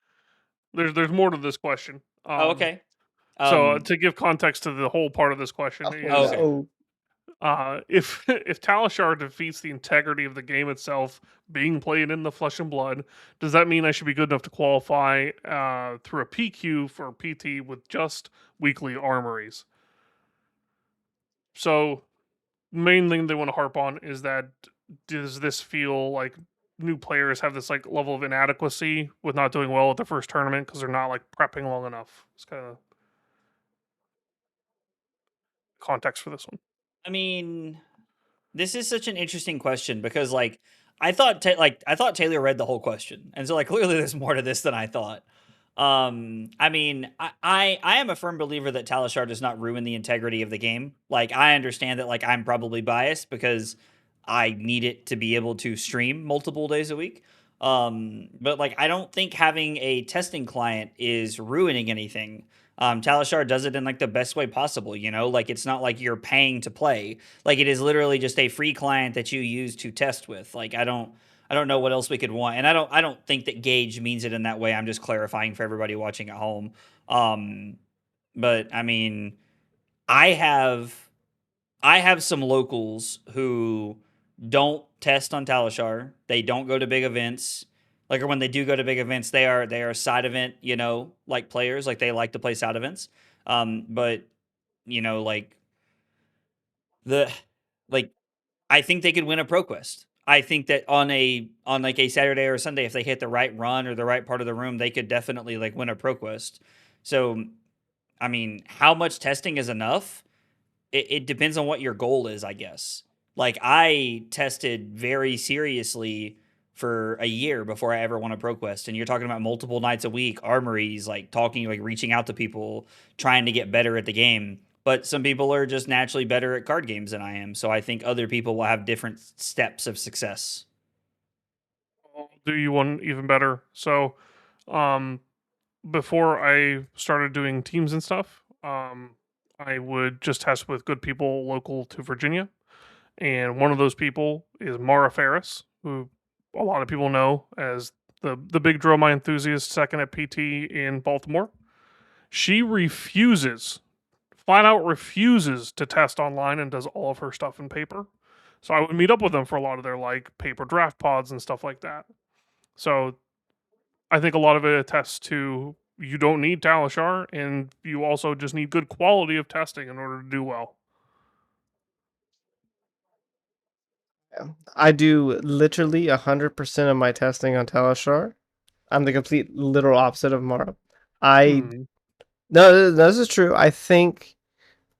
There's more to this question. Okay. So to give context to the whole part of this question, if Talishar defeats the integrity of the game itself being played in the Flesh and Blood, does that mean I should be good enough to qualify through a PQ for PT with just weekly armories? So, main thing they want to harp on is that does this feel like new players have this like level of inadequacy with not doing well at the first tournament because they're not like prepping long enough? It's kind of context for this one. I mean, this is such an interesting question because like I thought Taylor read the whole question, and so like clearly there's more to this than I thought. I mean, I am a firm believer that Talishar does not ruin the integrity of the game. Like I understand that like I'm probably biased because I need it to be able to stream multiple days a week. But like I don't think having a testing client is ruining anything. Talishar does it in like the best way possible, like it's not like you're paying to play. Like it is literally just a free client that you use to test with. Like I don't know what else we could want. And I don't think that Gage means it in that way. I'm just clarifying for everybody watching at home. But I mean, I have some locals who don't test on Talishar. They don't go to big events. Like, or when they do go to big events, they are side event, like players. Like they like to play side events. But like I think they could win a ProQuest. I think that on like a Saturday or a Sunday, if they hit the right run or the right part of the room, they could definitely like win a ProQuest. So I mean, how much testing is enough? It depends on what your goal is, I guess. Like, I tested very seriously for a year before I ever won a ProQuest. And you're talking about multiple nights a week, armories, like talking, like reaching out to people, trying to get better at the game. But some people are just naturally better at card games than I am. So I think other people will have different steps of success. I'll do you one even better. So, before I started doing teams and stuff, I would just test with good people local to Virginia. And one of those people is Mara Ferris, who a lot of people know as the big drill my enthusiast second at PT in Baltimore. She flat out refuses to test online and does all of her stuff in paper. So I would meet up with them for a lot of their like paper draft pods and stuff like that. So I think a lot of it attests to you don't need Talishar, and you also just need good quality of testing in order to do well. I do literally 100% of my testing on Talishar. I'm the complete literal opposite of Mara. No, this is true. I think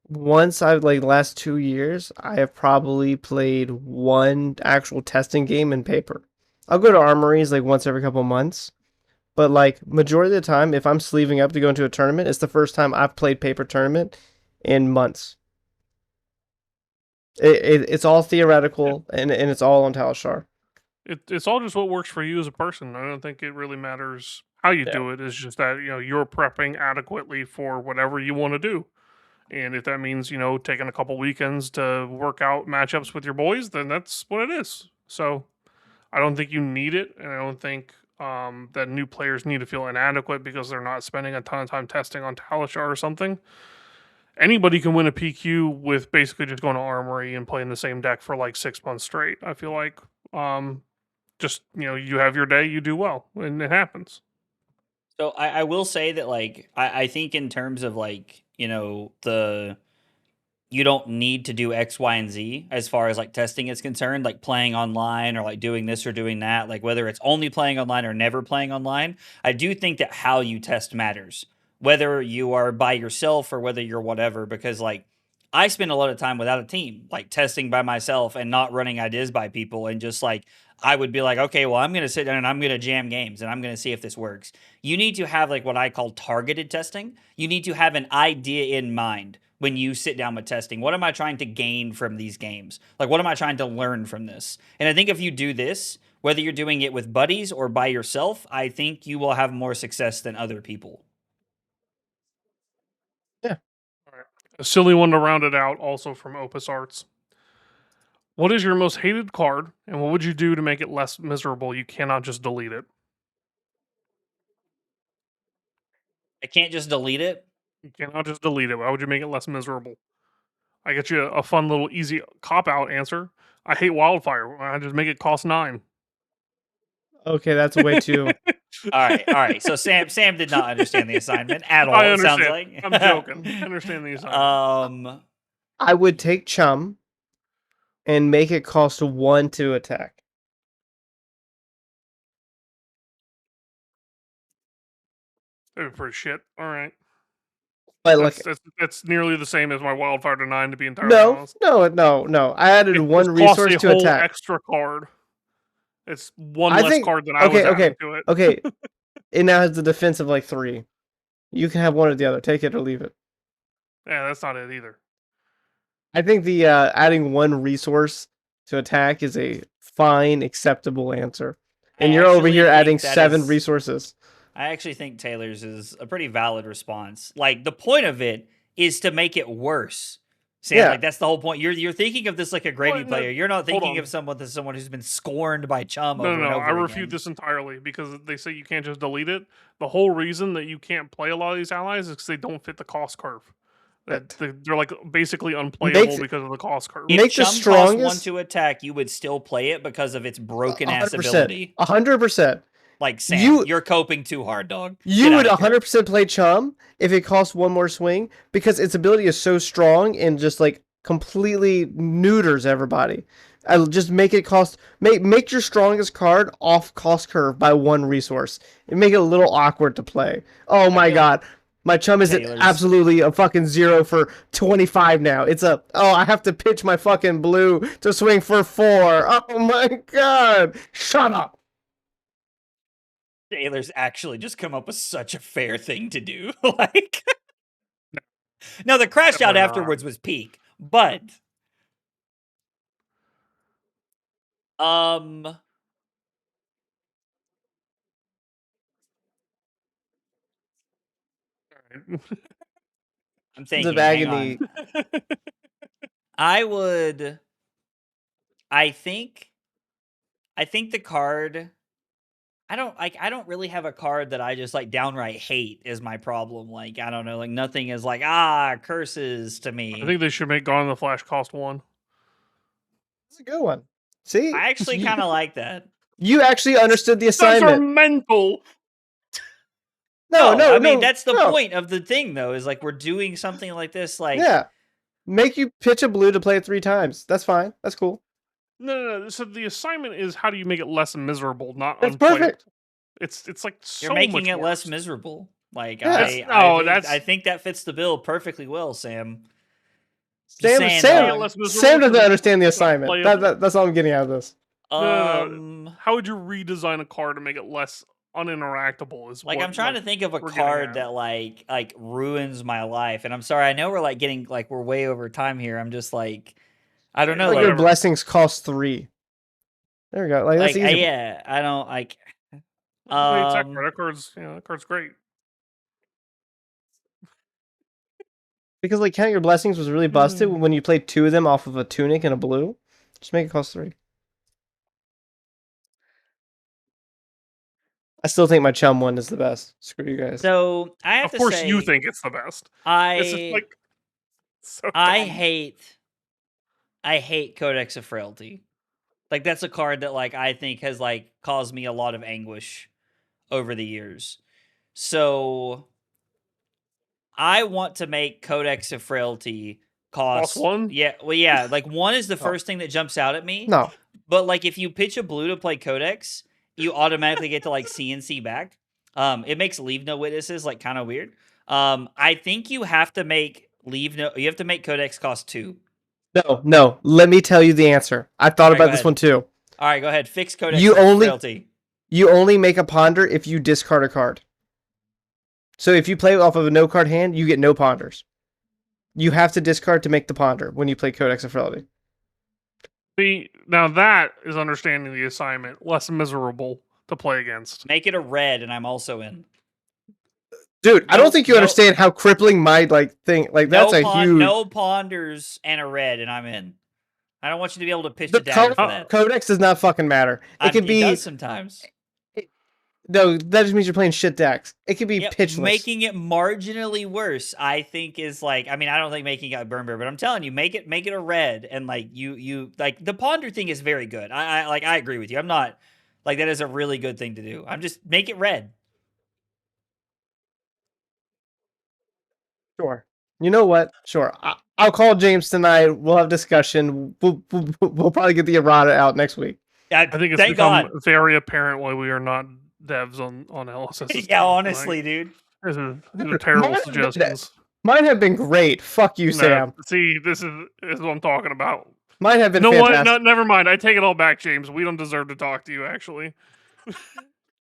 once I've like last 2 years, I have probably played one actual testing game in paper. I'll go to armories like once every couple months, but like majority of the time, if I'm sleeving up to go into a tournament, it's the first time I've played paper tournament in months. It's all theoretical and it's all on Talishar. It's all just what works for you as a person. I don't think it really matters how you do it. It's just that you're prepping adequately for whatever you want to do. And if that means, taking a couple weekends to work out matchups with your boys, then that's what it is. So I don't think you need it. And I don't think that new players need to feel inadequate because they're not spending a ton of time testing on Talishar or something. Anybody can win a PQ with basically just going to Armory and playing the same deck for like 6 months straight. I feel like just, you have your day, you do well, and it happens. So I will say that, like, I think in terms of, like, you don't need to do X, Y, and Z as far as like testing is concerned, like playing online or like doing this or doing that, like whether it's only playing online or never playing online. I do think that how you test matters, whether you are by yourself or whether you're whatever, because like I spend a lot of time without a team, like testing by myself and not running ideas by people. And just like, I would be like, okay, well, I'm going to sit down and I'm going to jam games and I'm going to see if this works. You need to have like what I call targeted testing. You need to have an idea in mind when you sit down with testing. What am I trying to gain from these games? Like, what am I trying to learn from this? And I think if you do this, whether you're doing it with buddies or by yourself, I think you will have more success than other people. Yeah. All right. A silly one to round it out, also from Opus Arts. What is your most hated card, and what would you do to make it less miserable? You cannot just delete it. I can't just delete it? You cannot just delete it. Why would you make it less miserable? I get you a fun little easy cop-out answer. I hate Wildfire. I just make it cost 9. Okay, that's way too... All right. So Sam did not understand the assignment at all. I understand. It sounds like. I'm joking. I understand the assignment. I would take Chum and make it cost 1 to attack. That'd be pretty shit. All right. But that's nearly the same as my Wildfire to 9, to be entirely honest. No. I added one resource to attack. Extra card. It's one less card than I was adding to it. Okay. It now has the defense of like 3. You can have one or the other. Take it or leave it. Yeah, that's not it either. I think the adding one resource to attack is a fine, acceptable answer. And you're over here adding 7 resources. I actually think Taylor's is a pretty valid response. Like, the point of it is to make it worse. Sam, like, that's the whole point. You're thinking of this like a gravy player. You're not thinking of someone who's been scorned by Chum over and over I refute this entirely because they say you can't just delete it. The whole reason that you can't play a lot of these allies is because they don't fit the cost curve. They're like basically unplayable because of the cost curve. If Chum costs 1 to attack, you would still play it because of its broken ass ability. 100%. Like, Sam, you're coping too hard, dog. You would 100% play Chum if it costs 1 more swing because its ability is so strong and just like completely neuters everybody. I'll just make it cost make your strongest card off cost curve by 1 resource and make it a little awkward to play. Oh my god. My chum is absolutely a fucking 0 for 25 now. It's I have to pitch my fucking blue to swing for 4. Oh my god. Shut up. Taylor's actually just come up with such a fair thing to do. Like, no, the crash out afterwards was peak, but I'm thinking. The agony. I think the card. I don't really have a card that I just like downright hate is my problem. Like, I don't know, like nothing is like curses to me. I think they should make Gone in the Flash cost 1. That's a good one. See? I actually kind of like that. You actually understood the assignment. Those are mental. No, I mean, that's the point of the thing, though, is like we're doing something like this, like make you pitch a blue to play it 3 times. That's fine. That's cool. No. So the assignment is how do you make it less miserable, not That's unplayable. perfect. It's like so you're making much it worse. less miserable. Like I think that fits the bill perfectly well, Sam. Sam doesn't understand the assignment. That's all I'm getting out of this. No. How would you redesign a card to make it less uninteractable? Is like I'm trying to think of a card that like ruins my life. And I'm sorry, I know we're like getting like we're way over time here. I'm just like I don't know. Like your blessings cost 3. There we go. Like that's easy. Yeah, I don't like. That card's great. Because like Count Your Blessings was really busted when you played 2 of them off of a tunic and a blue. Just make it cost 3. I still think my chum one is the best. Screw you guys. So I have to say, of course, you think it's the best. It's just like so I hate Codex of Frailty. Like that's a card that like I think has like caused me a lot of anguish over the years. So I want to make Codex of Frailty cost 1? Yeah, well, yeah. Like 1 is the first thing that jumps out at me. No, but like if you pitch a blue to play Codex, you automatically get to like CNC back. It makes Leave No Witnesses like kind of weird. I think you have to make Codex cost 2. No. Let me tell you the answer. I thought about this one too. All right, go ahead. Fix Codex Frailty. You only make a ponder if you discard a card. So if you play off of a no card hand, you get no ponders. You have to discard to make the ponder when you play Codex of Frailty. See, now that is understanding the assignment. Less miserable to play against. Make it a red, and I'm also in. Dude, I don't think you understand how crippling my thing. Like that's a huge. No ponders and a red, and I'm in. I don't want you to be able to pitch the dagger for that. Codex does not fucking matter. It can be. It does sometimes. No, that just means you're playing shit decks. It could be pitchless. Making it marginally worse, I think, is like. I mean, I don't think making it a burn bear, but I'm telling you, make it a red, and like you like the ponder thing is very good. I agree with you. I'm not like that is a really good thing to do. I'm just make it red. Sure. You know what? Sure. I'll call James tonight. We'll have discussion. We'll probably get the errata out next week. I think it's become very apparent why we are not devs on LSS. Yeah, honestly, dude. These are terrible suggestions. Mine have been great. Fuck you, Sam. See, this is what I'm talking about. Mine have been fantastic. No, never mind. I take it all back, James. We don't deserve to talk to you, actually.